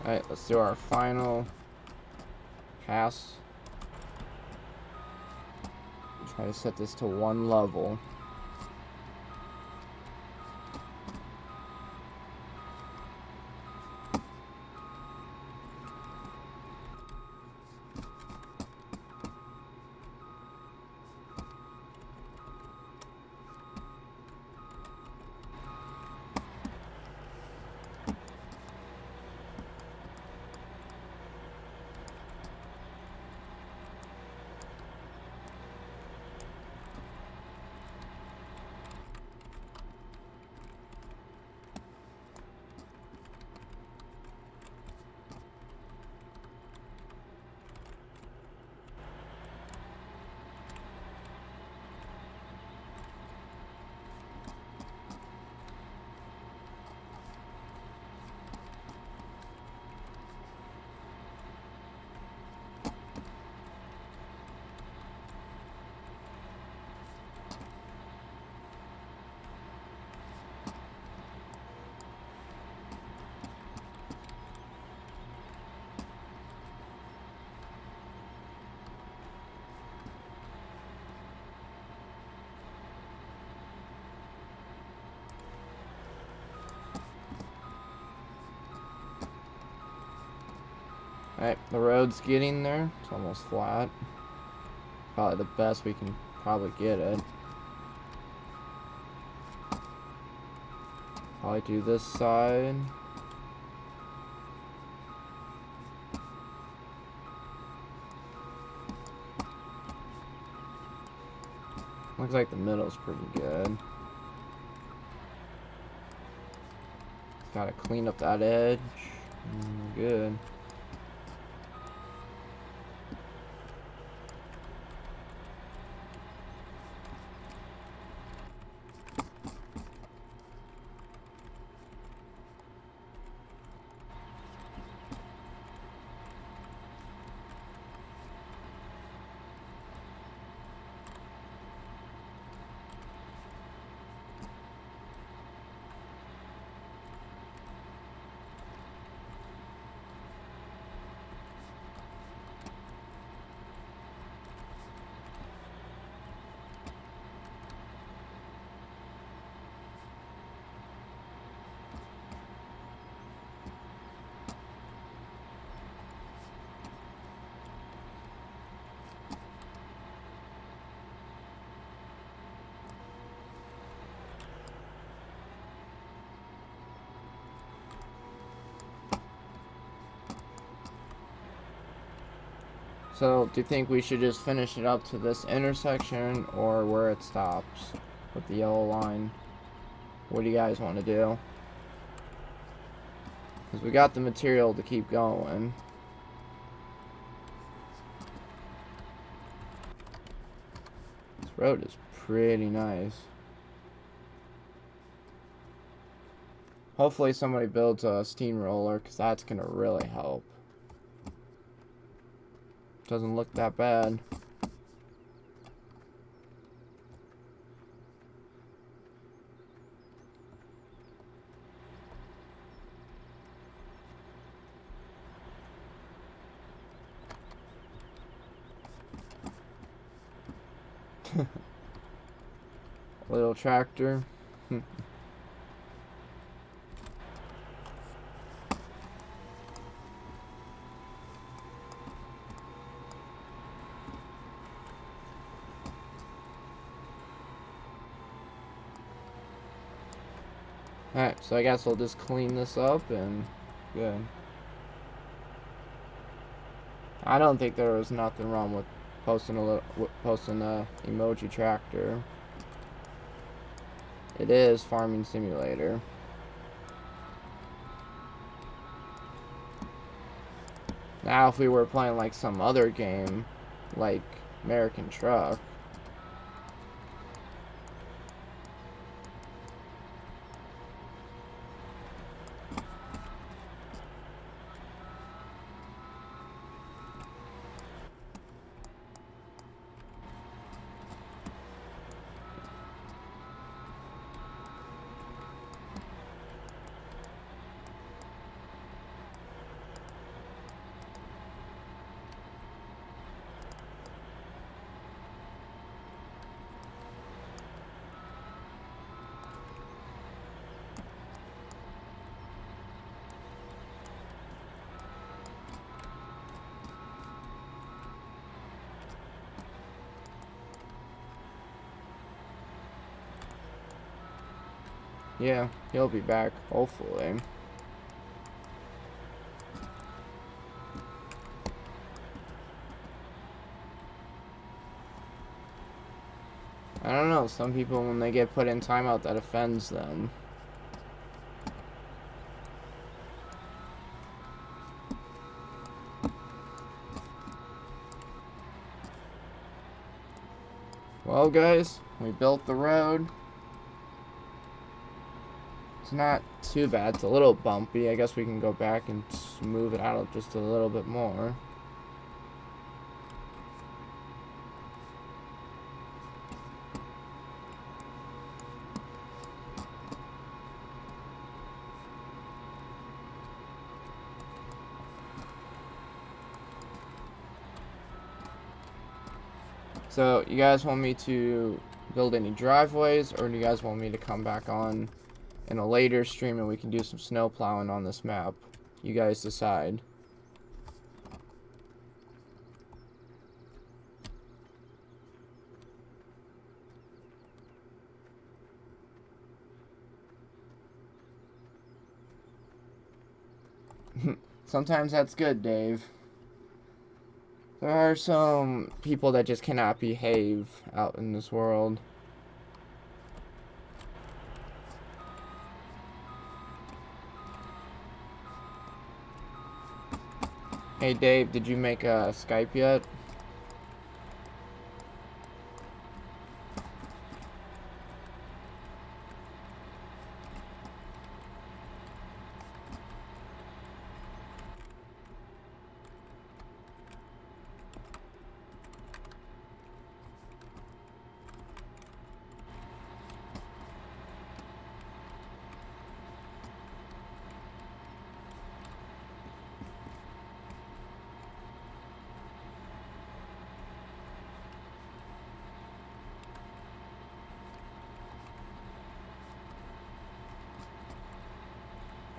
Alright, let's do our final pass. Try to set this to one level. Alright, the road's getting there. It's almost flat. Probably the best we can probably get it. Probably do this side. Looks like the middle's pretty good. Gotta clean up that edge. Good. So, do you think we should just finish it up to this intersection or where it stops with the yellow line? What do you guys want to do? Because we got the material to keep going. This road is pretty nice. Hopefully somebody builds a steamroller, because that's going to really help. Doesn't look that bad. Little tractor. Alright, so I guess we'll just clean this up and good. I don't think there was nothing wrong with posting a emoji tractor. It is Farming Simulator. Now if we were playing like some other game, like American Truck, yeah, he'll be back, hopefully. I don't know, some people when they get put in timeout that offends them. Well guys, we built the road. It's not too bad, it's a little bumpy. I guess we can go back and smooth it out just a little bit more. So, you guys want me to build any driveways, or do you guys want me to come back on in a later stream and we can do some snow plowing on this map? You guys decide. Sometimes that's good, Dave. There are some people that just cannot behave out in this world. Hey Dave, did you make a Skype yet?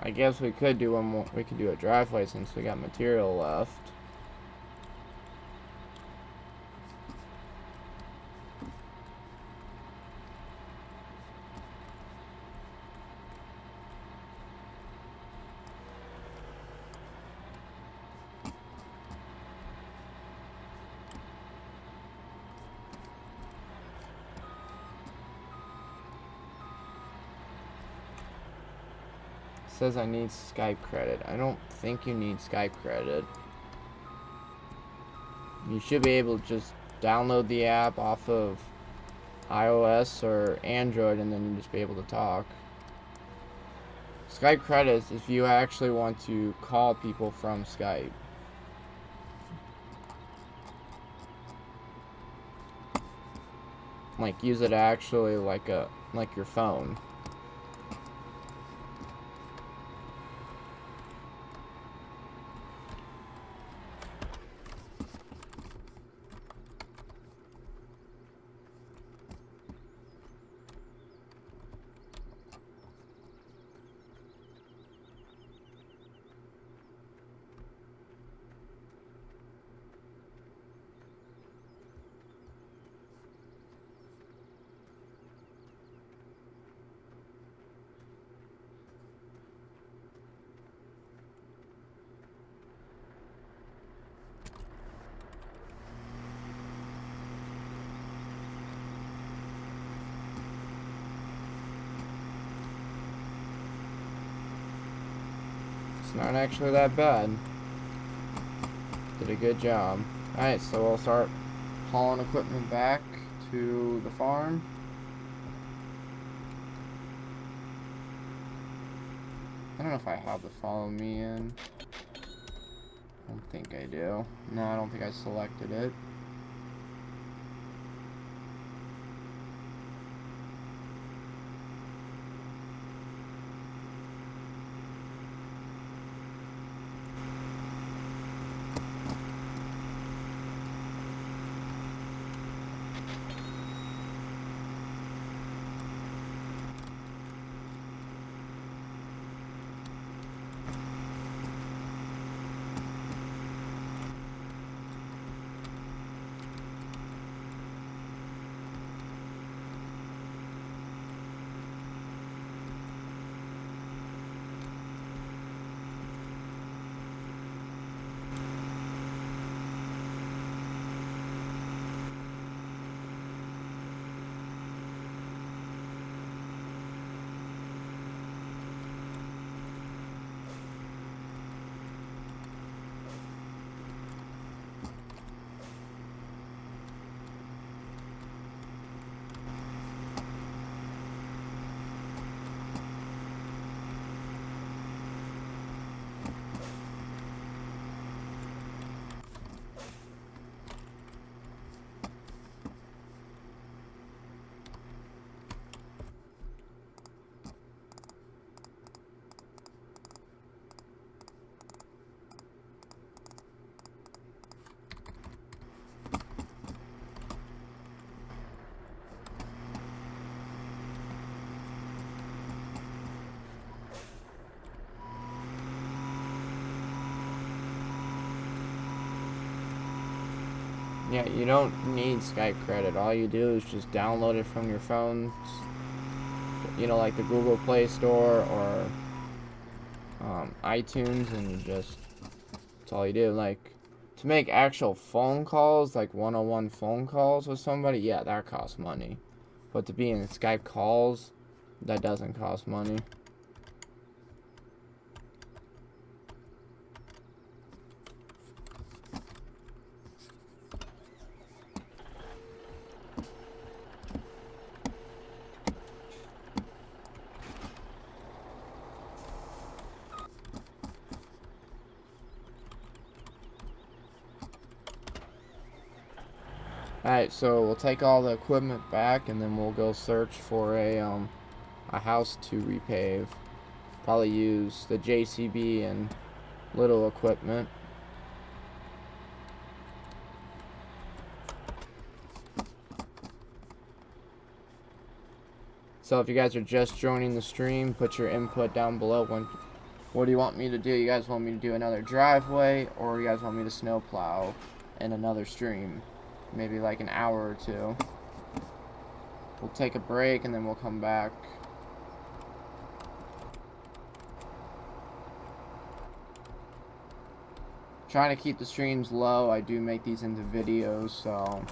I guess we could do one more. We could do a driveway since we got material left. says I need Skype credit. I don't think you need Skype credit. You should be able to just download the app off of iOS or Android and then you just be able to talk. Skype credits if you actually want to call people from Skype. Like use it actually like your phone. It's not actually that bad. Did a good job. Alright, so we'll start hauling equipment back to the farm. I don't know if I have the follow me in. I don't think I do. No, I don't think I selected it. Yeah, you don't need Skype credit. All you do is just download it from your phone. You know, like the Google Play Store or iTunes, and you just, that's all you do. Like, to make actual phone calls, like one-on-one phone calls with somebody, yeah, that costs money. But to be in Skype calls, that doesn't cost money. Alright, so we'll take all the equipment back and then we'll go search for a house to repave. Probably use the JCB and little equipment. So if you guys are just joining the stream, put your input down below. What do you want me to do? You guys want me to do another driveway, or you guys want me to snowplow in another stream? Maybe like an hour or two. We'll take a break and then we'll come back. Trying to keep the streams low. I do make these into videos, so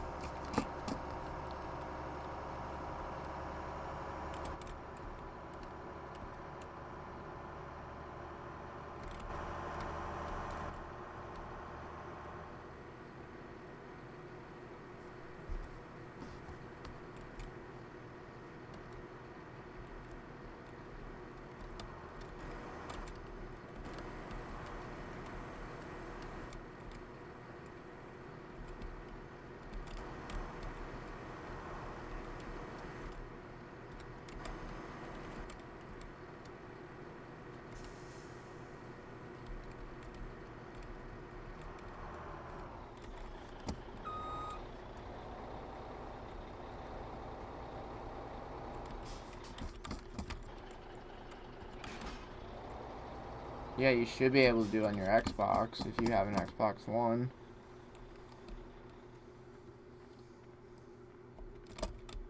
Yeah, you should be able to do it on your Xbox if you have an Xbox One.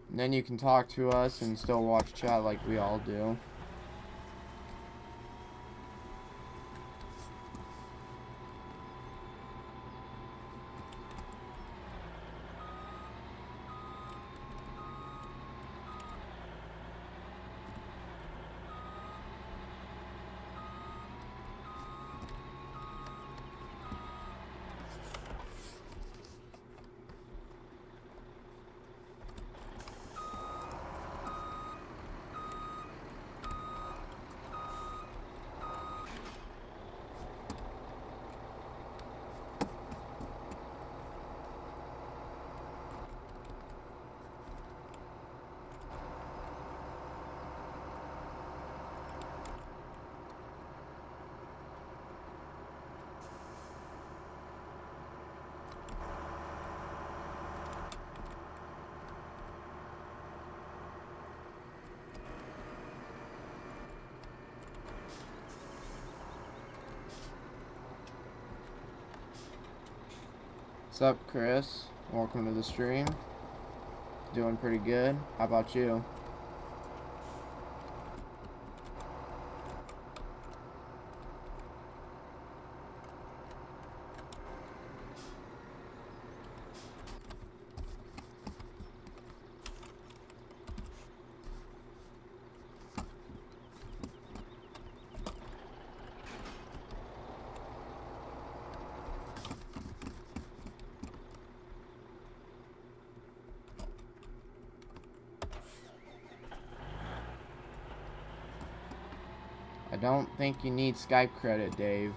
And then you can talk to us and still watch chat like we all do. What's up, Chris? Welcome to the stream. Doing pretty good. How about you? I don't think you need Skype credit, Dave.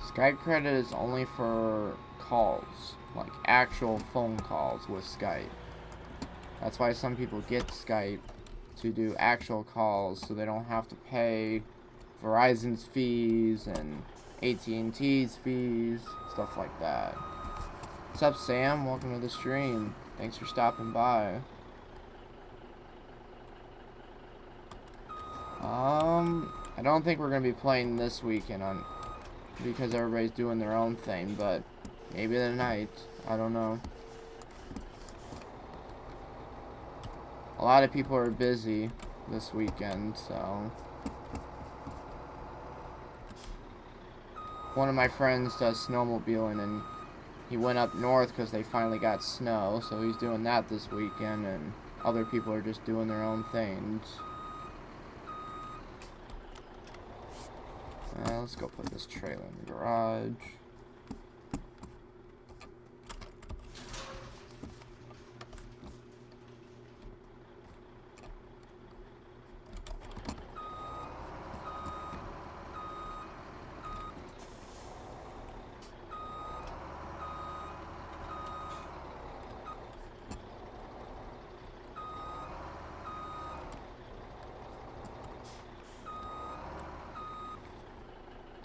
Skype credit is only for calls, like actual phone calls with Skype. That's why some people get Skype, to do actual calls so they don't have to pay Verizon's fees and AT&T's fees, stuff like that. What's up, Sam? Welcome to the stream. Thanks for stopping by. I don't think we're going to be playing this weekend because everybody's doing their own thing, but maybe tonight. I don't know. A lot of people are busy this weekend, so. One of my friends does snowmobiling, and he went up north because they finally got snow, so he's doing that this weekend, and other people are just doing their own things. Let's go put this trailer in the garage.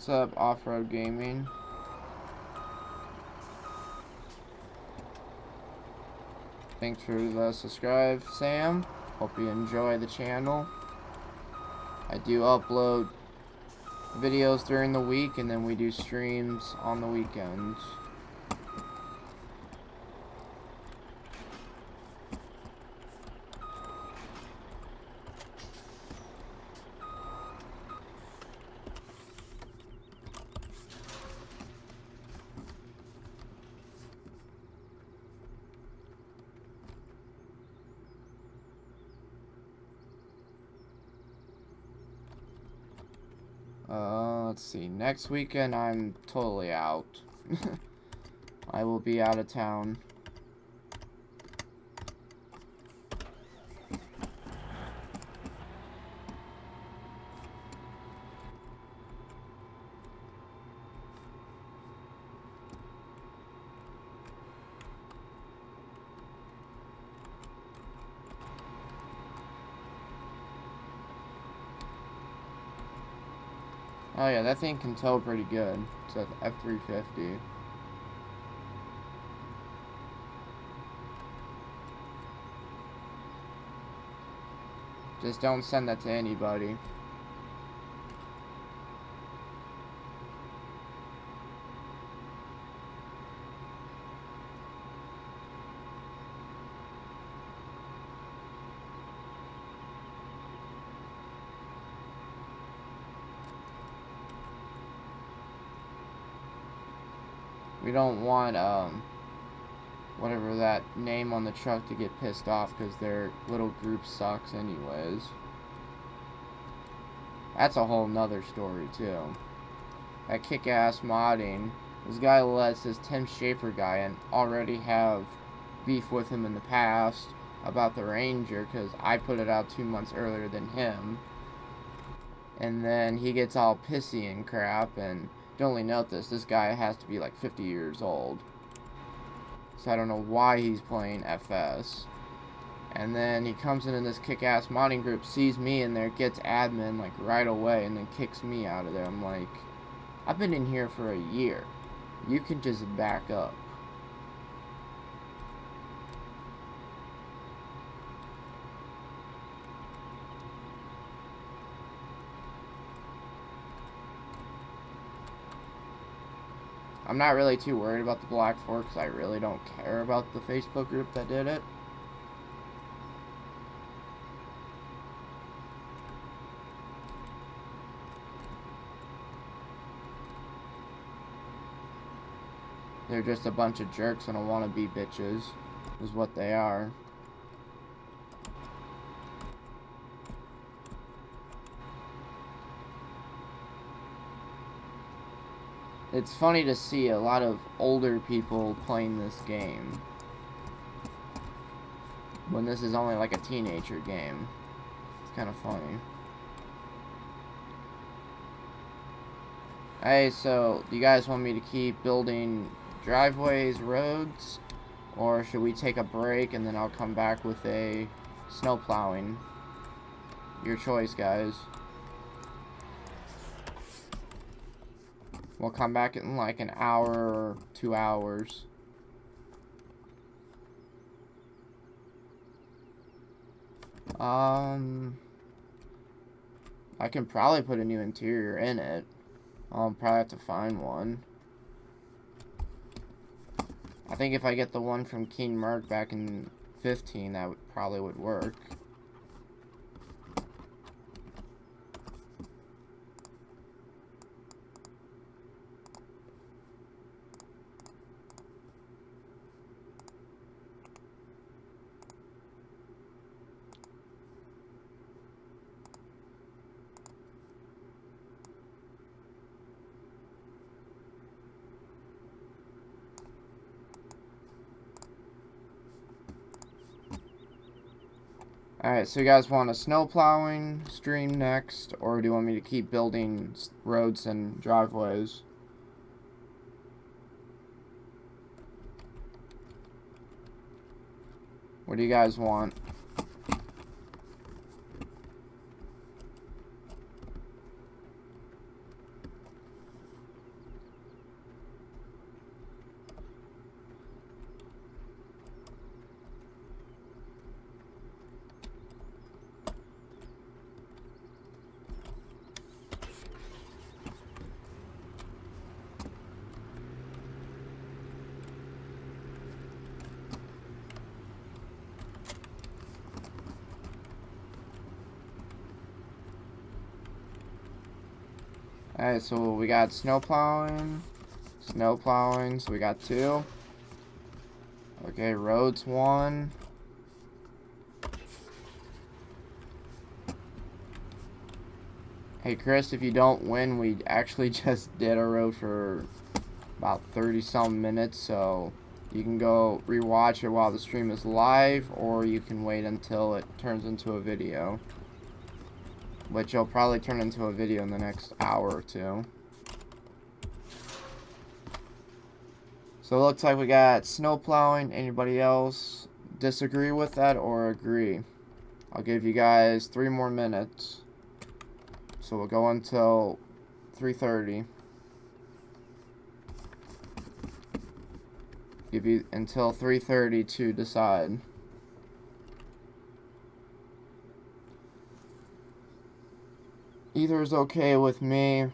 What's up, Off-Road Gaming? Thanks for the subscribe, Sam. Hope you enjoy the channel. I do upload videos during the week, and then we do streams on the weekends. Let's see. Next weekend, I'm totally out. I will be out of town. Oh yeah, that thing can tow pretty good. It's an F350. Just don't send that to anybody. We don't want whatever that name on the truck to get pissed off because their little group sucks anyways. That's a whole nother story too. That kick-ass modding. This guy lets this Tim Schafer guy and already have beef with him in the past about the Ranger because I put it out 2 months earlier than him. And then he gets all pissy and crap, and don't only note this guy has to be like 50 years old. So I don't know why he's playing FS. And then he comes in this kick-ass modding group, sees me in there, gets admin like right away, and then kicks me out of there. I'm like, I've been in here for a year. You can just back up. I'm not really too worried about the Black 4 because I really don't care about the Facebook group that did it. They're just a bunch of jerks and a wannabe bitches, is what they are. It's funny to see a lot of older people playing this game when this is only like a teenager game. It's kind of funny. Hey, so do you guys want me to keep building driveways, roads, or should we take a break and then I'll come back with a snow plowing? Your choice, guys. We'll come back in like an hour or 2 hours. I can probably put a new interior in it. I'll probably have to find one. I think if I get the one from King Mark back in 15, that probably would work. Alright, so you guys want a snow plowing stream next, or do you want me to keep building roads and driveways? What do you guys want? Alright, so we got snow plowing, so we got 2. Okay, roads 1. Hey Chris, if you don't win, we actually just did a road for about 30-some minutes, so you can go rewatch it while the stream is live, or you can wait until it turns into a video. Which will probably turn into a video in the next hour or 2. So it looks like we got snow plowing. Anybody else disagree with that or agree? I'll give you guys 3 more minutes. So we'll go until 3:30. Give you until 3:30 to decide. Either is okay with me.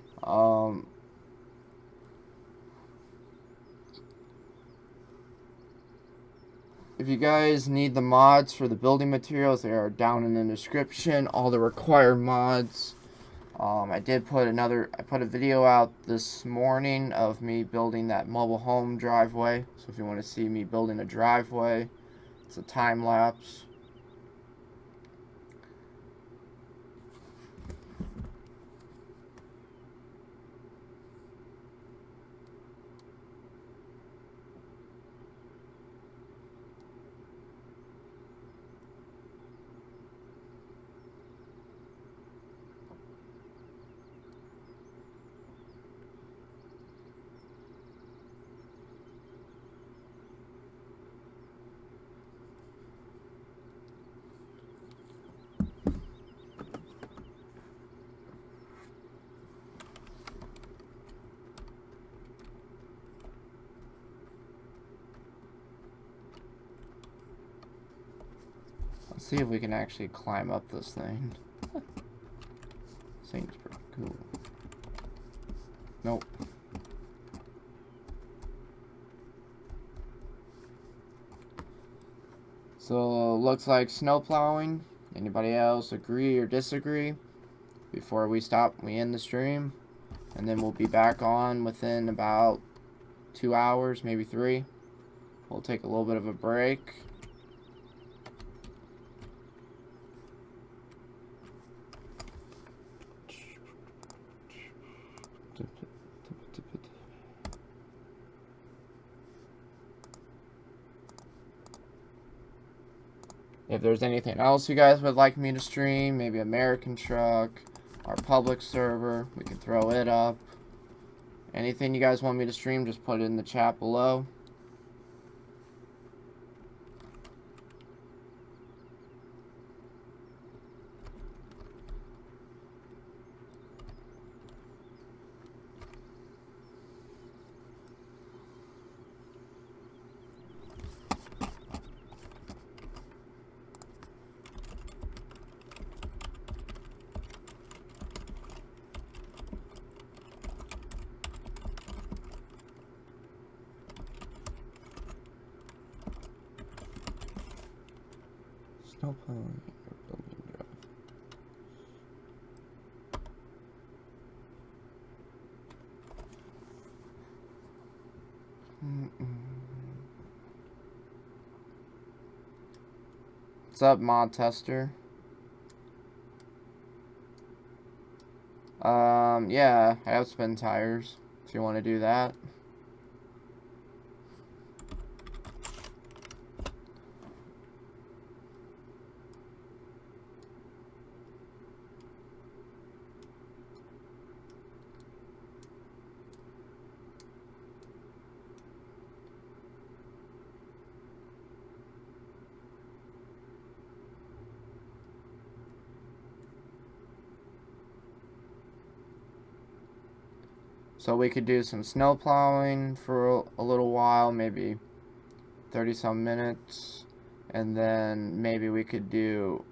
If you guys need the mods for the building materials, they are down in the description. All the required mods. I put a video out this morning of me building that mobile home driveway. So if you want to see me building a driveway, it's a time lapse. Let's see if we can actually climb up this thing. Seems pretty cool. Nope. So, looks like snow plowing. Anybody else agree or disagree? Before we end the stream. And then we'll be back on within about 2 hours, maybe 3. We'll take a little bit of a break. If there's anything else you guys would like me to stream, maybe American Truck, our public server, we can throw it up. Anything you guys want me to stream, just put it in the chat below. Snow plowing or building drive. What's up, mod tester? Yeah, I have spin tires if you want to do that. So we could do some snow plowing for a little while, maybe 30 some minutes, and then maybe we could do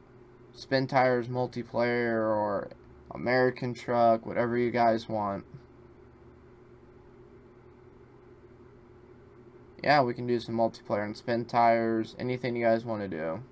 spin tires multiplayer or American Truck, whatever you guys want. Yeah, we can do some multiplayer and spin tires, anything you guys want to do.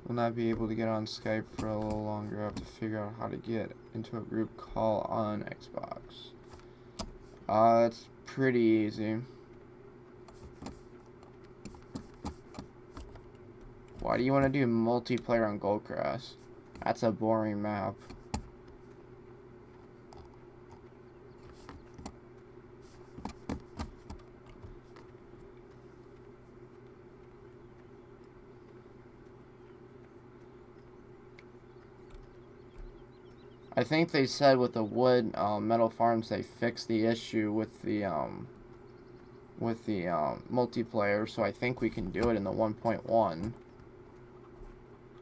Will not be able to get on Skype for a little longer. I have to figure out how to get into a group call on Xbox. It's pretty easy. Why do you want to do multiplayer on Goldcrest? That's a boring map. I think they said with the wood metal farms they fixed the issue with the multiplayer, so I think we can do it in the 1.1.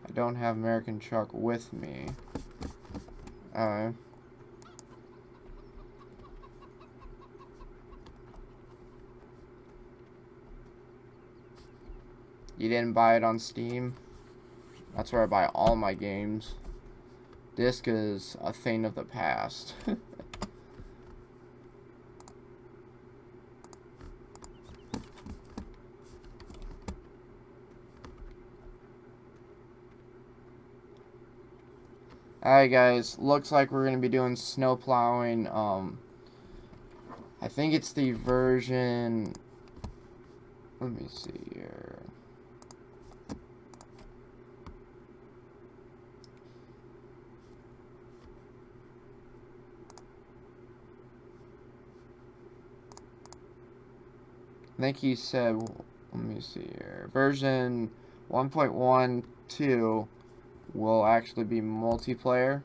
I don't have American Truck with me. You didn't buy it on Steam? That's where I buy all my games. Disc is a thing of the past. Alright guys, looks like we're going to be doing snow plowing. I think it's the version, let me see here. I think he said, let me see here, version 1.12 will actually be multiplayer.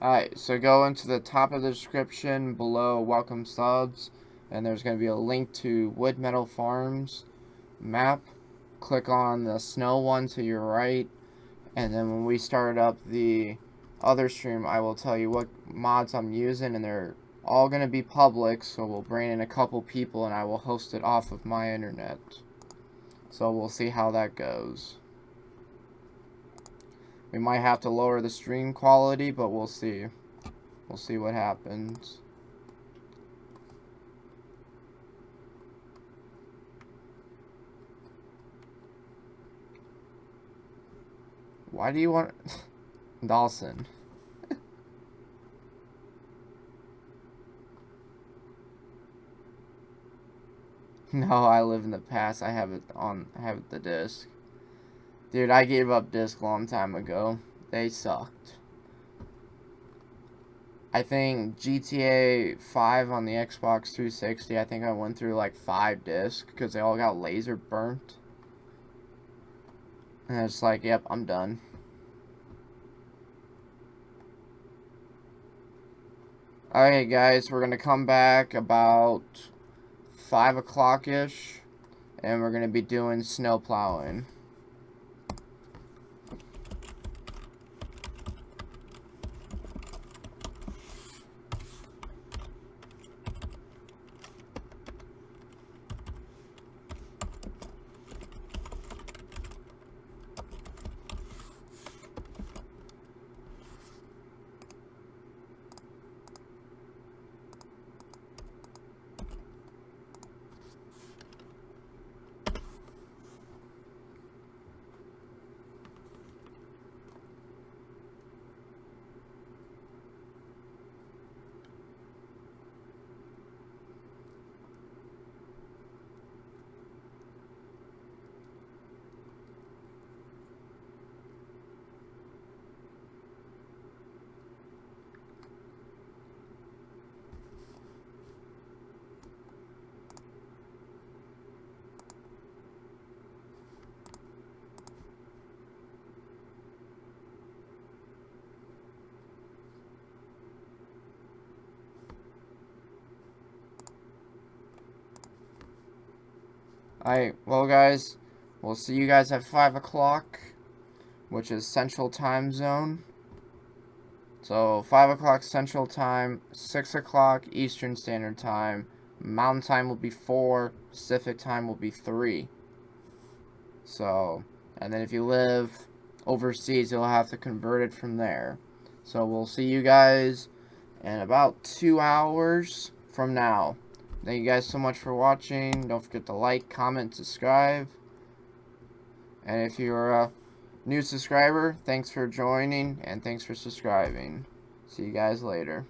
Alright, so go into the top of the description below welcome subs, and there's going to be a link to Wood Metal Farms map. Click on the snow one to your right, and then when we start up the other stream, I will tell you what mods I'm using, and they're all going to be public, so we'll bring in a couple people, and I will host it off of my internet. So we'll see how that goes. We might have to lower the stream quality, but we'll see. We'll see what happens. Why do you want... Dawson. No, I live in the past. I have it the disc. Dude, I gave up disc a long time ago. They sucked. I think GTA 5 on the Xbox 360, I think I went through like 5 discs because they all got laser burnt. And it's like, yep, I'm done. Alright guys, we're going to come back about 5 o'clock-ish. And we're going to be doing snow plowing. Alright, well guys, we'll see you guys at 5 o'clock, which is Central Time Zone. So, 5 o'clock Central Time, 6 o'clock Eastern Standard Time, Mountain Time will be 4, Pacific Time will be 3. So, and then if you live overseas, you'll have to convert it from there. So, we'll see you guys in about 2 hours from now. Thank you guys so much for watching. Don't forget to like, comment, subscribe. And if you're New subscriber, thanks for joining and thanks for subscribing. See you guys later.